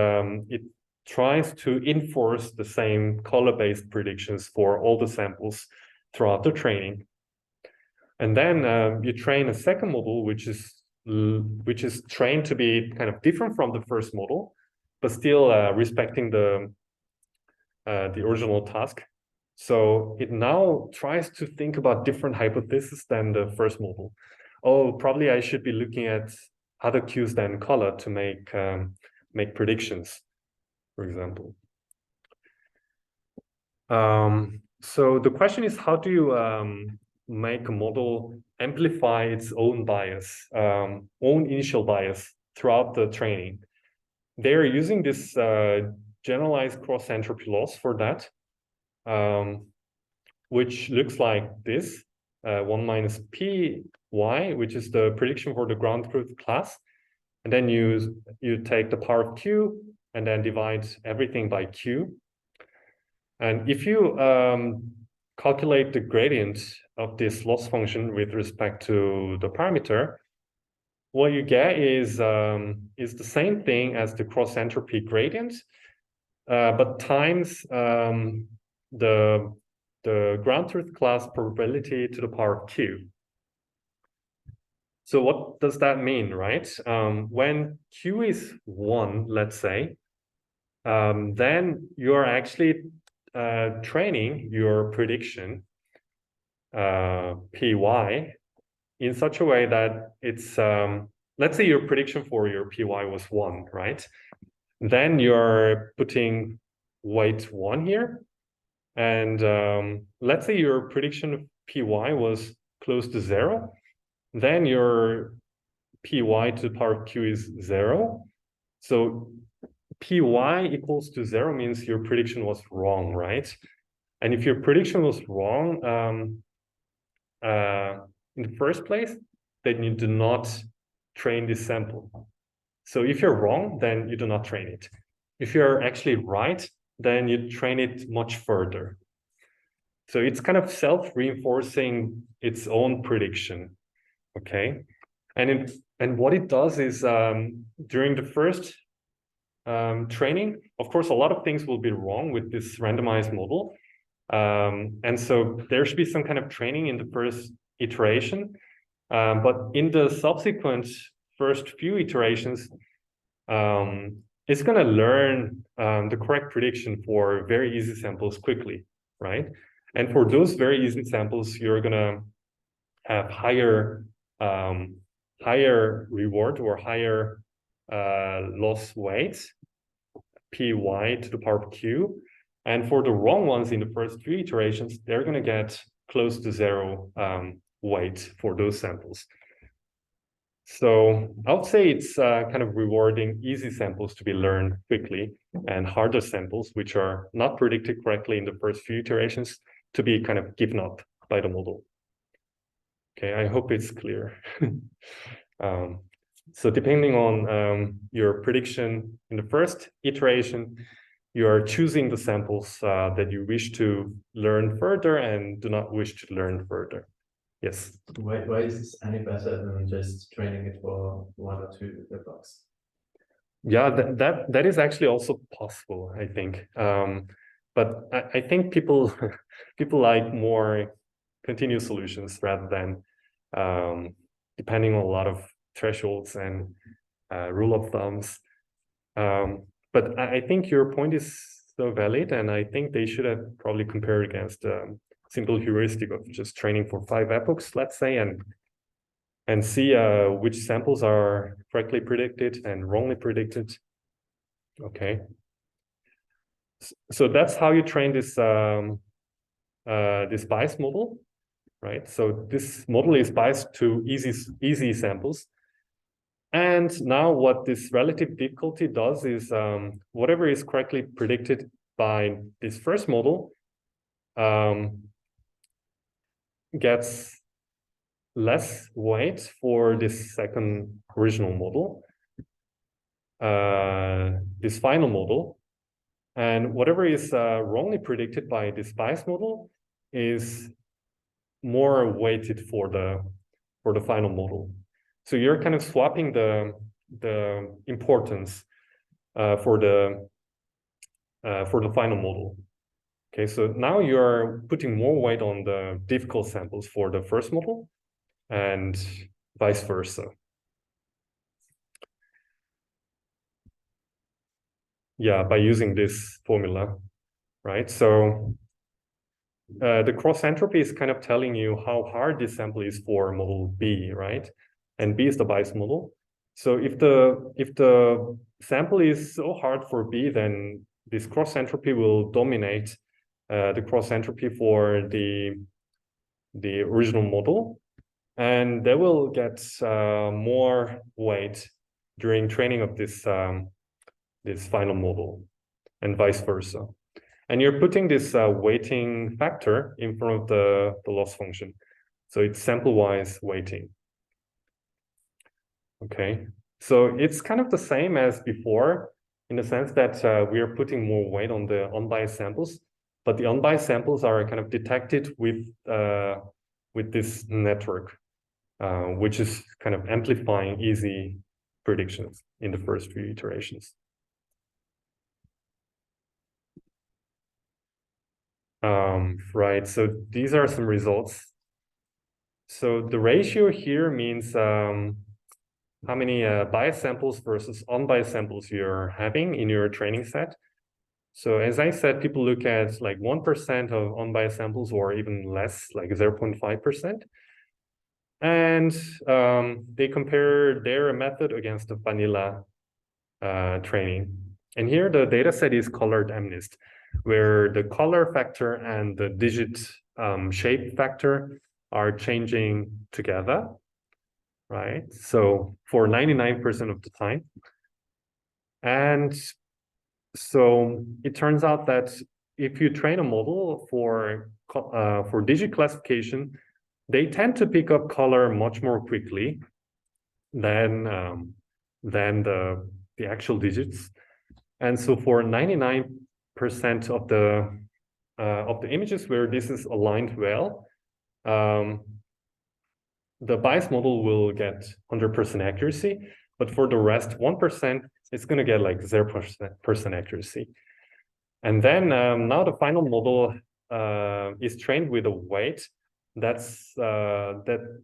it tries to enforce the same color-based predictions for all the samples throughout the training. And then you train a second model, which is trained to be kind of different from the first model, but still respecting the original task. So it now tries to think about different hypotheses than the first model. Oh, probably I should be looking at other cues than color to make predictions, for example. So the question is, how do you make a model amplify its own bias, own initial bias throughout the training? They're using this generalized cross entropy loss for that, which looks like this, 1 minus py, which is the prediction for the ground truth class. And then you take the power of q and then divide everything by q. And if you calculate the gradient of this loss function with respect to the parameter, what you get is the same thing as the cross entropy gradient, but times the ground truth class probability to the power of q. So what does that mean, right? When q is 1, let's say, then you're actually training your prediction py in such a way that it's let's say your prediction for your py was 1, right? Then you're putting weight 1 here, and let's say your prediction of py was close to 0. Then your py to the power of q is 0. So py equals to 0 means your prediction was wrong, right? And if your prediction was wrong in the first place, then you do not train this sample. So if you're wrong, then you do not train it. If you're actually right, then you train it much further. So it's kind of self-reinforcing its own prediction. Okay, and what it does is during the first training, of course, a lot of things will be wrong with this randomized model, and so there should be some kind of training in the first iteration, but in the subsequent first few iterations, it's going to learn the correct prediction for very easy samples quickly, right? And for those very easy samples, you're going to have higher reward or higher loss weights, py to the power of q. And for the wrong ones in the first few iterations, they're going to get close to 0 weight for those samples. So I would say it's kind of rewarding easy samples to be learned quickly, and harder samples, which are not predicted correctly in the first few iterations, to be kind of given up by the model. Okay, I hope it's clear. So depending on your prediction in the first iteration, you are choosing the samples that you wish to learn further and do not wish to learn further. Yes. Why is this any better than just training it for 1 or 2 flip-flops? Yeah, that is actually also possible, I think. but I think people people like more continuous solutions rather than depending on a lot of thresholds and rule of thumbs. But I think your point is so valid, and I think they should have probably compared against simple heuristic of just training for 5 epochs, let's say, and see which samples are correctly predicted and wrongly predicted. Okay. So that's how you train this this bias model, right? So this model is biased to easy samples. And now what this relative difficulty does is whatever is correctly predicted by this first model gets less weight for this second original model, this final model. And whatever is wrongly predicted by this bias model is more weighted for the final model. So you're kind of swapping the importance for the final model. Okay, so now you're putting more weight on the difficult samples for the first model, and vice versa. Yeah, by using this formula, right? So the cross entropy is kind of telling you how hard this sample is for model B, right? And B is the bias model. So if the sample is so hard for B, then this cross entropy will dominate the cross entropy for the original model, and they will get more weight during training of this this final model, and vice versa. And you're putting this weighting factor in front of the loss function. So it's sample-wise weighting. Okay, so it's kind of the same as before in the sense that we are putting more weight on the unbiased samples, but the unbiased samples are kind of detected with this network, which is kind of amplifying easy predictions in the first few iterations. Right, so these are some results. So the ratio here means how many biased samples versus unbiased samples you're having in your training set. So as I said, people look at like 1% of unbiased samples or even less, like 0.5%. And they compare their method against the vanilla training. And here the data set is colored MNIST, where the color factor and the digit shape factor are changing together, right? So for 99% of the time. And so it turns out that if you train a model for digit classification, they tend to pick up color much more quickly than the actual digits. And so for 99% of the images where this is aligned well, the bias model will get 100% accuracy, but for the rest 1%, it's going to get like 0% accuracy. And then now the final model is trained with a weight that's that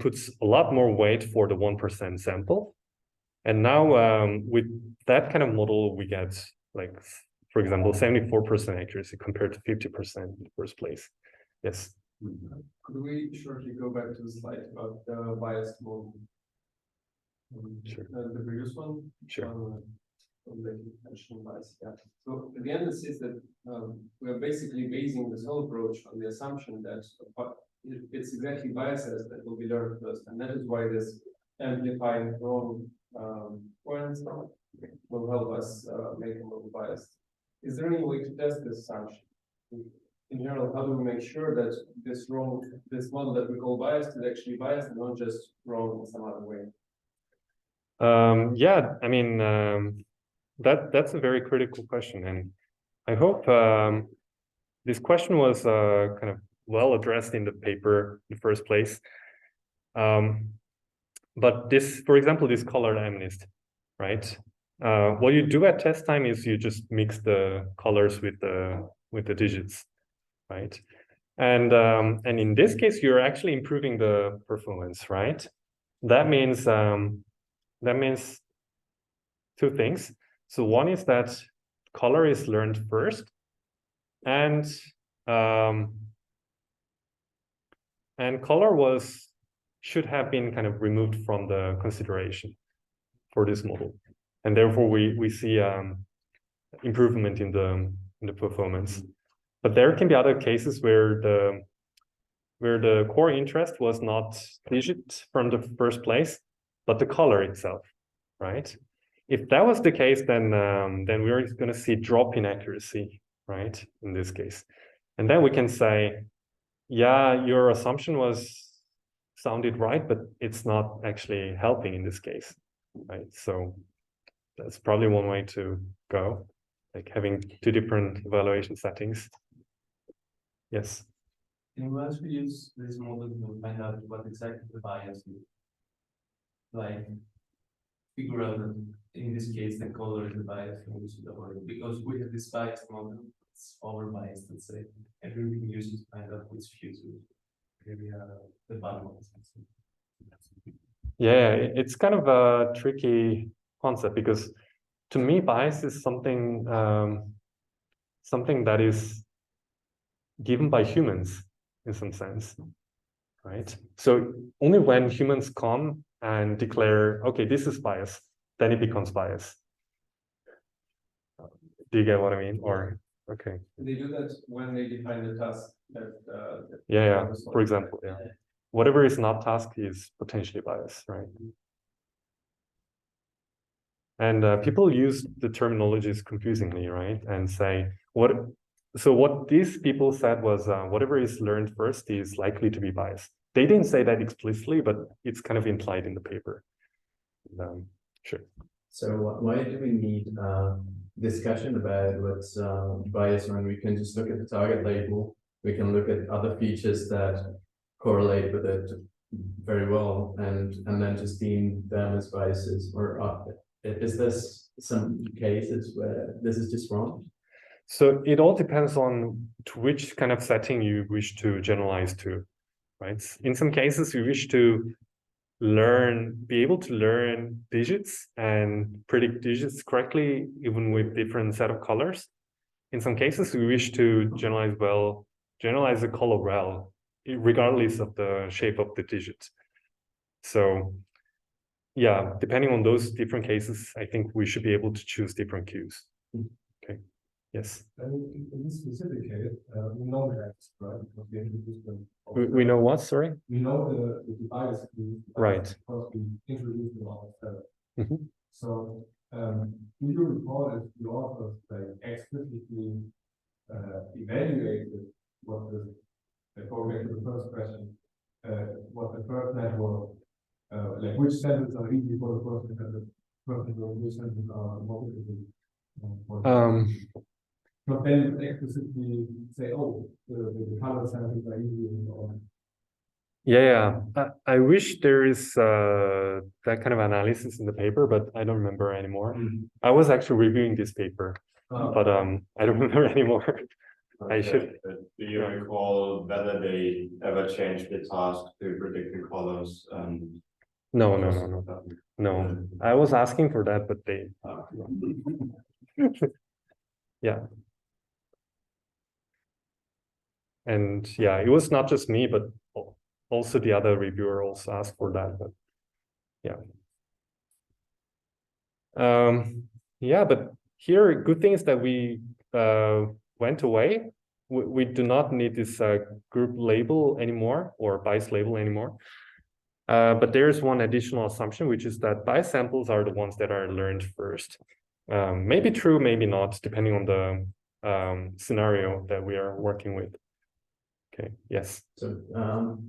puts a lot more weight for the 1% sample. And now with that kind of model, we get like, for example, 74% accuracy compared to 50% in the first place. Yes. Could we shortly go back to the slide about the biased model? Sure. The previous one? Sure. Bias. Yeah. So at the end, it says that we're basically basing this whole approach on the assumption that it's exactly biases that will be learned first, and that is why this amplifying wrong points will help us make a model biased. Is there any way to test this assumption? In general, how do we make sure that this model that we call biased is actually biased and not just wrong in some other way? Yeah, I mean, that's a very critical question, and I hope this question was kind of well addressed in the paper in the first place. But this, for example, this colored MNIST, right? what you do at test time is you just mix the colors with the digits, right? And in this case, you're actually improving the performance, right? That means two things. So one is that color is learned first, and color should have been kind of removed from the consideration for this model, and therefore we see improvement in the performance. But there can be other cases where the core interest was not digit from the first place, but the color itself, right? If that was the case, then we're going to see drop in accuracy, right? In this case, and then we can say, yeah, your assumption sounded right, but it's not actually helping in this case, right? So that's probably one way to go, like having two different evaluation settings. Yes. Can you also use this model to find out what exactly the bias is? Like figure out that in this case the color is the bias because we have this biased model, it's over biased, let's say, and we can use it to find out which fuse maybe the bad ones. Yeah, it's kind of a tricky concept because to me bias is something that is given by humans in some sense, right? So only when humans come and declare, okay, this is bias, then it becomes bias. Do you get what I mean? Or okay. They do that when they define the task that yeah. For example, yeah. Whatever is not task is potentially bias, right? And people use the terminologies confusingly, right? And say what these people said was whatever is learned first is likely to be biased. They didn't say that explicitly, but it's kind of implied in the paper. Sure. So why do we need discussion about what's bias when we can just look at the target label? We can look at other features that correlate with it very well, and then just deem them as biases. Or is this some cases where this is just wrong? So it all depends on to which kind of setting you wish to generalize to, right? In some cases, you wish to be able to learn digits and predict digits correctly, even with different set of colors. In some cases, we wish to generalize the color well, regardless of the shape of the digit. So yeah, depending on those different cases, I think we should be able to choose different cues. Okay. Yes. In this specific case, we know that, right? Because we introduced them. We know what, sorry? We know the bias, right? Because we introduced them on the Mm-hmm. So, do you recall if the authors explicitly evaluated what going back to the first question, what the first network, like which sentences are easy for the person and which sentences are more difficult? But then explicitly say, oh, the color samples are easy. Yeah. I wish there is that kind of analysis in the paper, but I don't remember anymore. I was actually reviewing this paper, but I don't remember anymore. Okay. I should. Do you recall whether they ever changed the task to predict the colors? No. I was asking for that, but they. Yeah. And yeah, it was not just me, but also the other reviewer also asked for that. But yeah. Yeah, but here, good thing is that we went away. We do not need this group label anymore or bias label anymore. But there's one additional assumption, which is that bias samples are the ones that are learned first. Maybe true, maybe not, depending on the scenario that we are working with. Okay, yes. So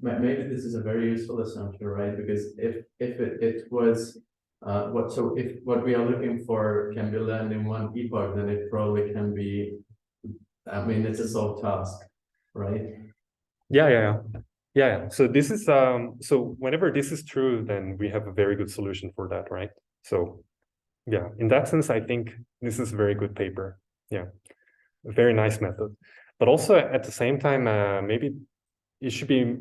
maybe this is a very useful assumption, right? Because if it was if what we are looking for can be learned in one epoch, then it probably can be. I mean, it's a solved task, right? Yeah. So this is so whenever this is true, then we have a very good solution for that, right? So yeah, in that sense, I think this is a very good paper. Yeah, a very nice method. But also at the same time, maybe it should be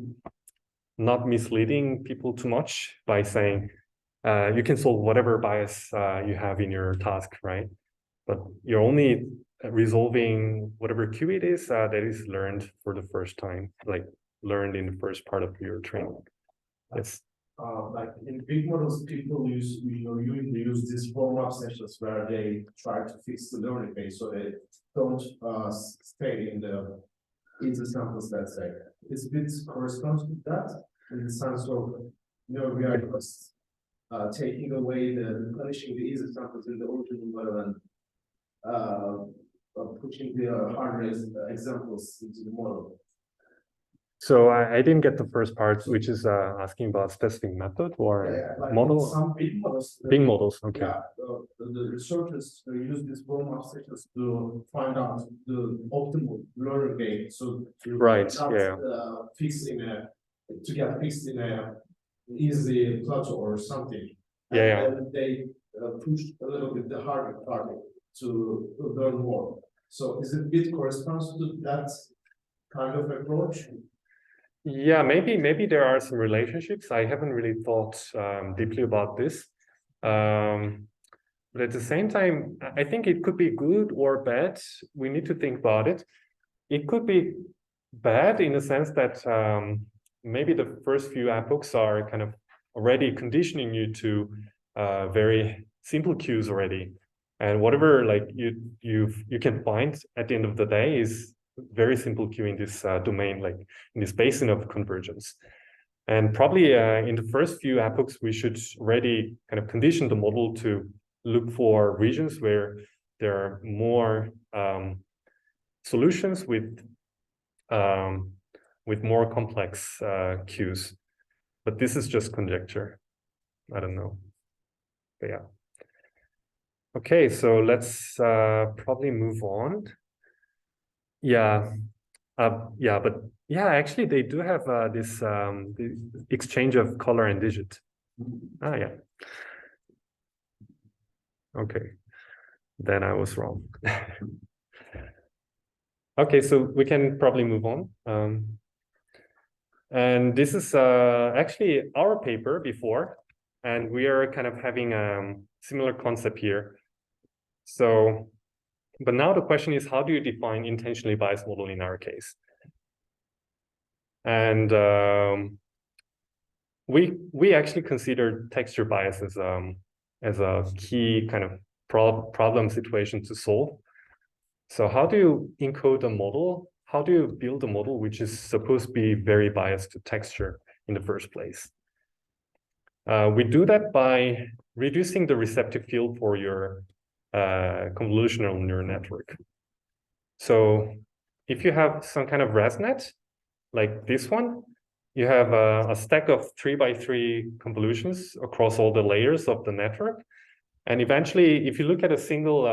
not misleading people too much by saying you can solve whatever bias you have in your task, right? But you're only resolving whatever Q it is that is learned for the first time, like learned in the first part of your training. Yes. Like in big models, people usually use these warm-up sessions where they try to fix the learning phase, so they don't stay in the samples. Let's say it's a bit corresponds with that in the sense of we are just taking away punishing the easy samples in the original model and pushing the harder examples into the model. So I didn't get the first part, which is asking about specific method or like model. some big models. Big models, okay. Yeah, the researchers use these warm-up sessions to find out the optimal learning rate. So to Right, not, yeah. To get fixed in a easy plateau or something. And Yeah. then they push a little bit the harder part to learn more. So is it bit corresponds to that kind of approach? Yeah, maybe there are some relationships. I haven't really thought deeply about this. But at the same time, I think it could be good or bad. We need to think about it. It could be bad in the sense that maybe the first few epochs are kind of already conditioning you to very simple queues already. And whatever like you can find at the end of the day is very simple queue in this domain, like in this basin of convergence. And probably in the first few epochs, we should already kind of condition the model to look for regions where there are more solutions with more complex queues. But this is just conjecture. I don't know. But yeah. Okay, so let's probably move on. Yeah, but yeah, actually they do have this the exchange of color and digit. Ah, yeah. Okay, then I was wrong. Okay, so we can probably move on. And this is actually our paper before, and we are kind of having a similar concept here. So, but now the question is, how do you define intentionally biased model in our case? And we actually consider texture bias as a key kind of problem situation to solve. So how do you encode a model? How do you build a model which is supposed to be very biased to texture in the first place? We do that by reducing the receptive field for your convolutional neural network. So if you have some kind of ResNet, like this one, you have a stack of 3x3 convolutions across all the layers of the network. And eventually, if you look at a single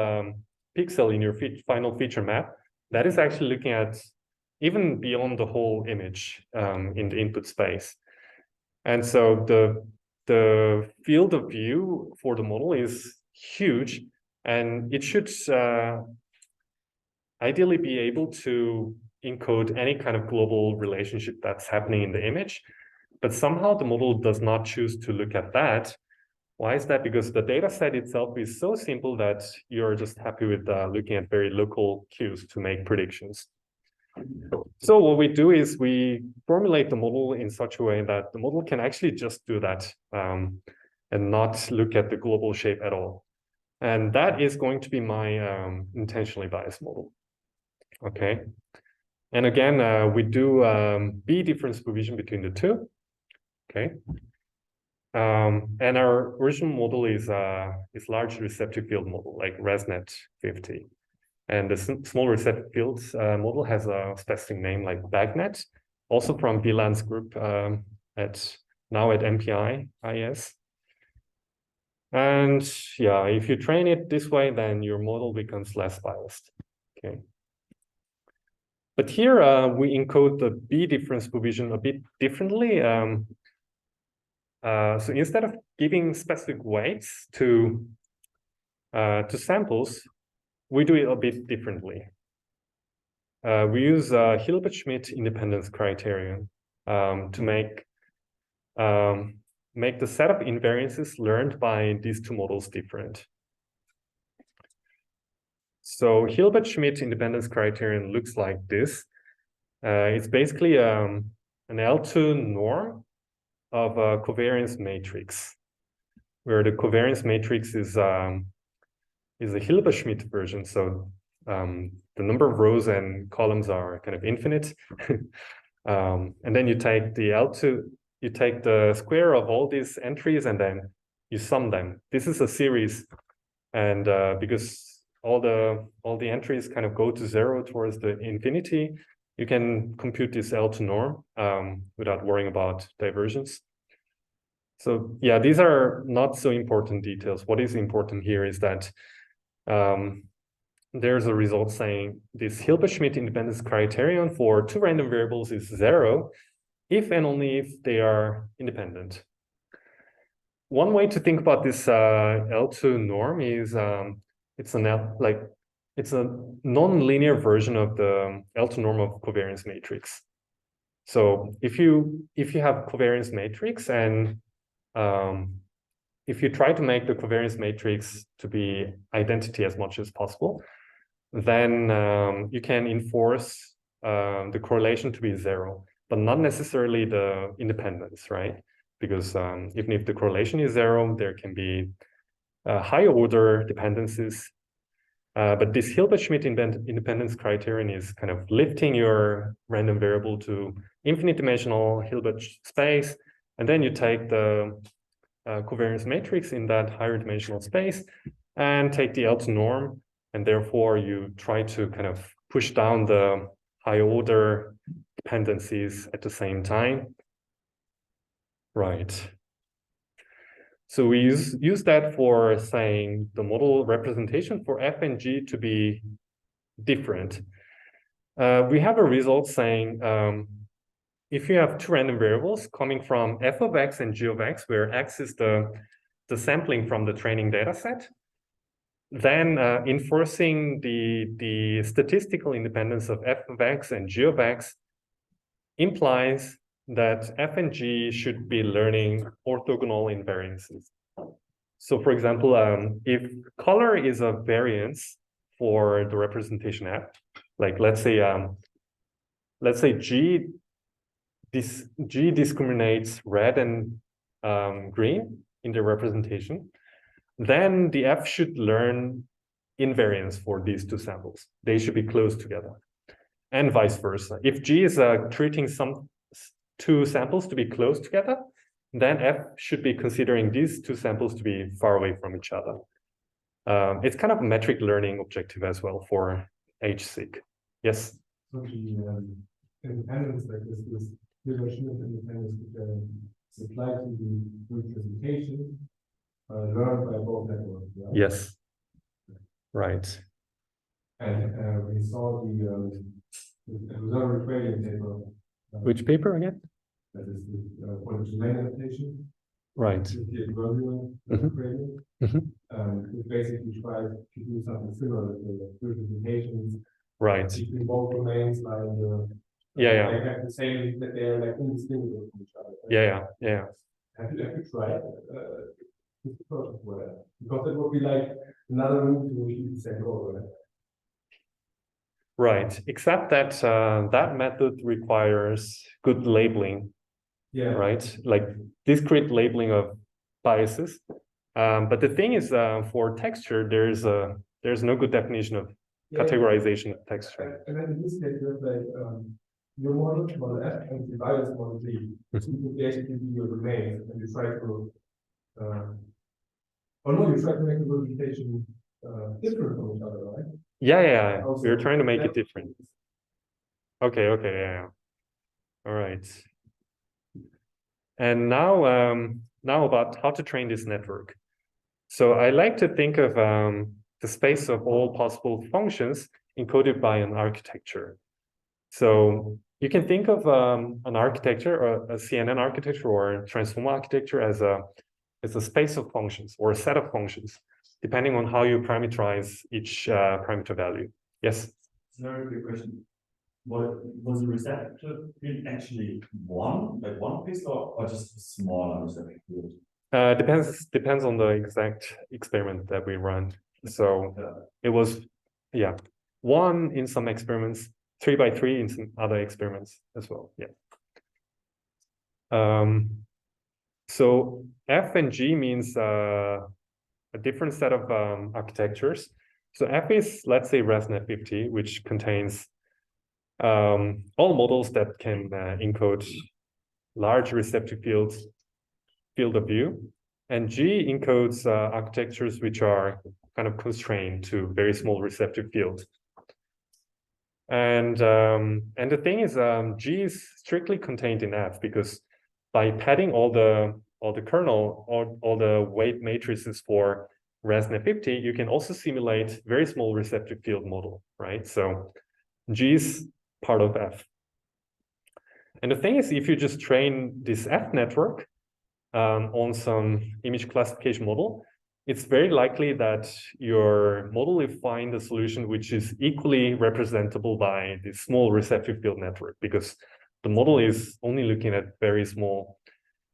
pixel in your final feature map, that is actually looking at even beyond the whole image in the input space. And so the field of view for the model is huge, and it should ideally be able to encode any kind of global relationship that's happening in the image. But somehow the model does not choose to look at that. Why is that? Because the data set itself is so simple that you're just happy with looking at very local cues to make predictions. So what we do is we formulate the model in such a way that the model can actually just do that and not look at the global shape at all. And that is going to be my intentionally biased model. Okay. And again, we do B difference supervision between the two. Okay. And our original model is large receptive field model, like ResNet 50. And the small receptive fields model has a specific name like BagNet, also from Wieland's group now at MPI IS. And yeah, if you train it this way, then your model becomes less biased. Okay. But here we encode the B difference supervision a bit differently. So instead of giving specific weights to to samples, we do it a bit differently. We use Hilbert-Schmidt independence criterion to make the set of invariances learned by these two models different. So Hilbert-Schmidt independence criterion looks like this. It's basically an L2 norm of a covariance matrix, where the covariance matrix is a Hilbert-Schmidt version. So the number of rows and columns are kind of infinite. And then you take the L2, you take the square of all these entries and then you sum them. This is a series. And because all the entries kind of go to 0 towards the infinity, you can compute this L2 norm without worrying about divergence. So yeah, these are not so important details. What is important here is that there's a result saying this Hilbert-Schmidt independence criterion for two random variables is 0 if and only if they are independent. One way to think about this L2 norm is it's a non-linear version of the L2 norm of covariance matrix. So if you have covariance matrix and if you try to make the covariance matrix to be identity as much as possible, then you can enforce the correlation to be 0, but not necessarily the independence, right? Because even if the correlation is 0, there can be higher order dependencies. But this Hilbert-Schmidt independence criterion is kind of lifting your random variable to infinite dimensional Hilbert space, and then you take the covariance matrix in that higher dimensional space and take the L2 norm, and therefore you try to kind of push down the higher order dependencies at the same time. Right. So we use that for saying the model representation for f and g to be different. We have a result saying if you have two random variables coming from f of x and g of x, where x is the sampling from the training data set, then enforcing the statistical independence of f of x and g of x implies that f and g should be learning orthogonal invariances. So for example, if color is a variance for the representation f, like let's say g discriminates red and green in the representation, then the f should learn invariance for these two samples. They should be close together, and vice versa. If g is treating some two samples to be close together, then f should be considering these two samples to be far away from each other. It's kind of a metric learning objective as well for HSIG. Yes? So the independence, like this Hilbert-Schmidt independence, is applied to the representation learned by both networks. Yeah? Yes. Right. And we saw the observer trading paper. Which paper again? That is the point domain adaptation. Right. The adversarial trading. It basically tries to do something similar with the representations. Right. Between both domains, like they have the same, that they are like indistinguishable from each other. Yeah. Have you tried this approach for that? Because it would be like another route to repeat the same goal, right? Right, except that that method requires good labeling, right? Like discrete labeling of biases. But the thing is, for texture, there's no good definition of categorization of texture. And then in this case, there's like your model F and the bias model G. So you could basically be your domain, and you try to, you try to make the representation different from each other, right? Yeah. We're trying to make it different. Okay, yeah. All right. And now about how to train this network. So I like to think of the space of all possible functions encoded by an architecture. So you can think of an architecture, or a CNN architecture or a transformer architecture as a It's a space of functions or a set of functions, depending on how you parameterize each parameter value. Yes? Very quick question. What was the receptor field actually one, like one pixel, or just a smaller receptor field? Depends on the exact experiment that we run. So it was, yeah, 1 in some experiments, 3 by 3 in some other experiments as well. Yeah. So F and G means a different set of architectures. So F is, let's say, ResNet50, which contains all models that can encode large receptive fields, field of view. And G encodes architectures which are kind of constrained to very small receptive fields. And the thing is, G is strictly contained in F, because by padding all the kernel, all the weight matrices for ResNet50, you can also simulate very small receptive field model, right? So G is part of F. And the thing is, if you just train this F network on some image classification model, it's very likely that your model will find a solution which is equally representable by the small receptive field network, because the model is only looking at very small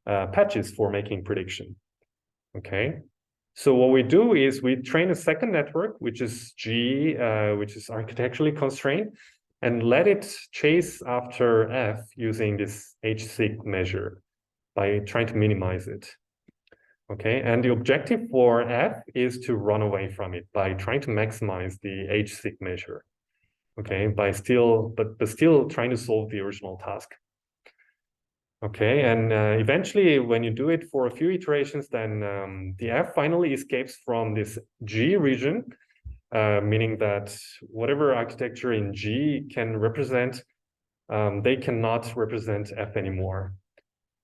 patches for making prediction. Okay, so what we do is we train a second network, which is G, which is architecturally constrained, and let it chase after F using this H-sig measure by trying to minimize it. Okay, and the objective for F is to run away from it by trying to maximize the H-sig measure. Okay, but still trying to solve the original task. Okay, and eventually, when you do it for a few iterations, then the F finally escapes from this G region, meaning that whatever architecture in G can represent, they cannot represent F anymore.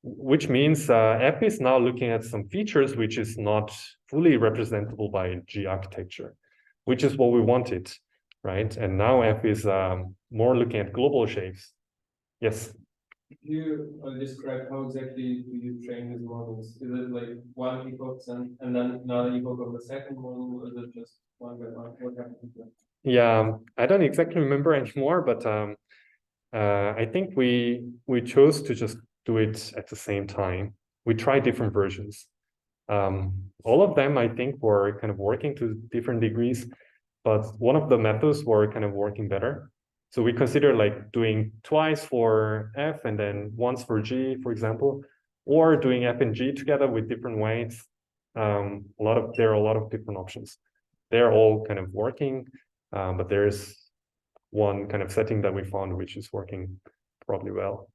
Which means F is now looking at some features which is not fully representable by G architecture, which is what we wanted, right? And now F is more looking at global shapes. Yes? Could you describe how exactly do you train these models? Is it like one epoch and then another epoch of the second model, or is it just one by one? What happens there? Yeah, I don't exactly remember anymore, but I think we chose to just do it at the same time. We tried different versions. All of them, I think, were kind of working to different degrees, but one of the methods were kind of working better. So we consider like doing twice for F and then once for G, for example, or doing F and G together with different weights. There are a lot of different options. They're all kind of working, but there's one kind of setting that we found which is working probably well.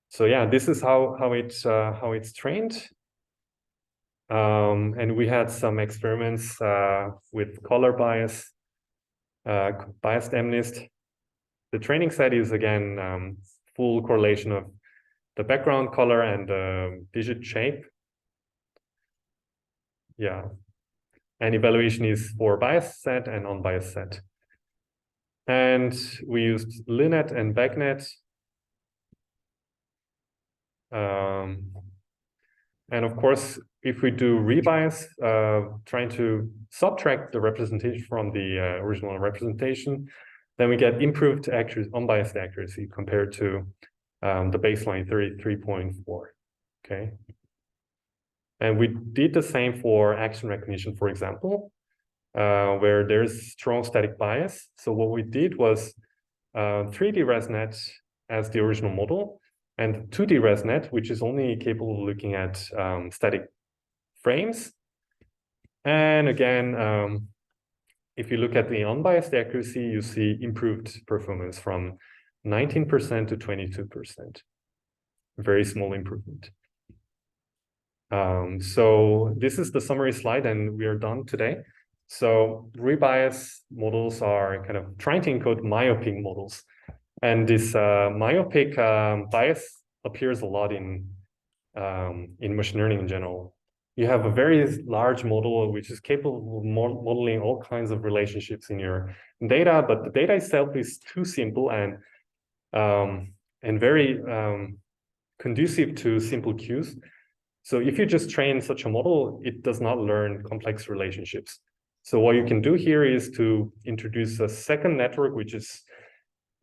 So yeah, this is how it's trained. And we had some experiments with color bias, biased MNIST. The training set is again full correlation of the background color and the digit shape. Yeah, and evaluation is for biased set and unbiased set. And we used LINET and BACnet. And of course, if we do rebias, trying to subtract the representation from the original representation, then we get improved accuracy, unbiased accuracy compared to the baseline 33.4. Okay. And we did the same for action recognition, for example, where there's strong static bias. So what we did was 3D ResNet as the original model, and 2D ResNet, which is only capable of looking at static frames. And again, if you look at the unbiased accuracy, you see improved performance from 19% to 22%. Very small improvement. So this is the summary slide, and we are done today. So rebias models are kind of trying to encode myopic models. And this myopic bias appears a lot in machine learning in general. You have a very large model which is capable of modeling all kinds of relationships in your data, but the data itself is too simple and very conducive to simple queues. So if you just train such a model, it does not learn complex relationships. So what you can do here is to introduce a second network, which is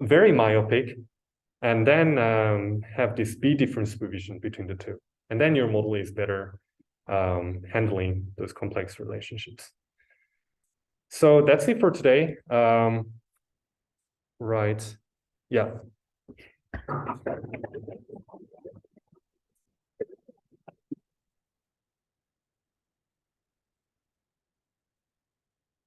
very myopic, and then have this B-difference supervision between the two. And then your model is better handling those complex relationships. So that's it for today. Right. Yeah.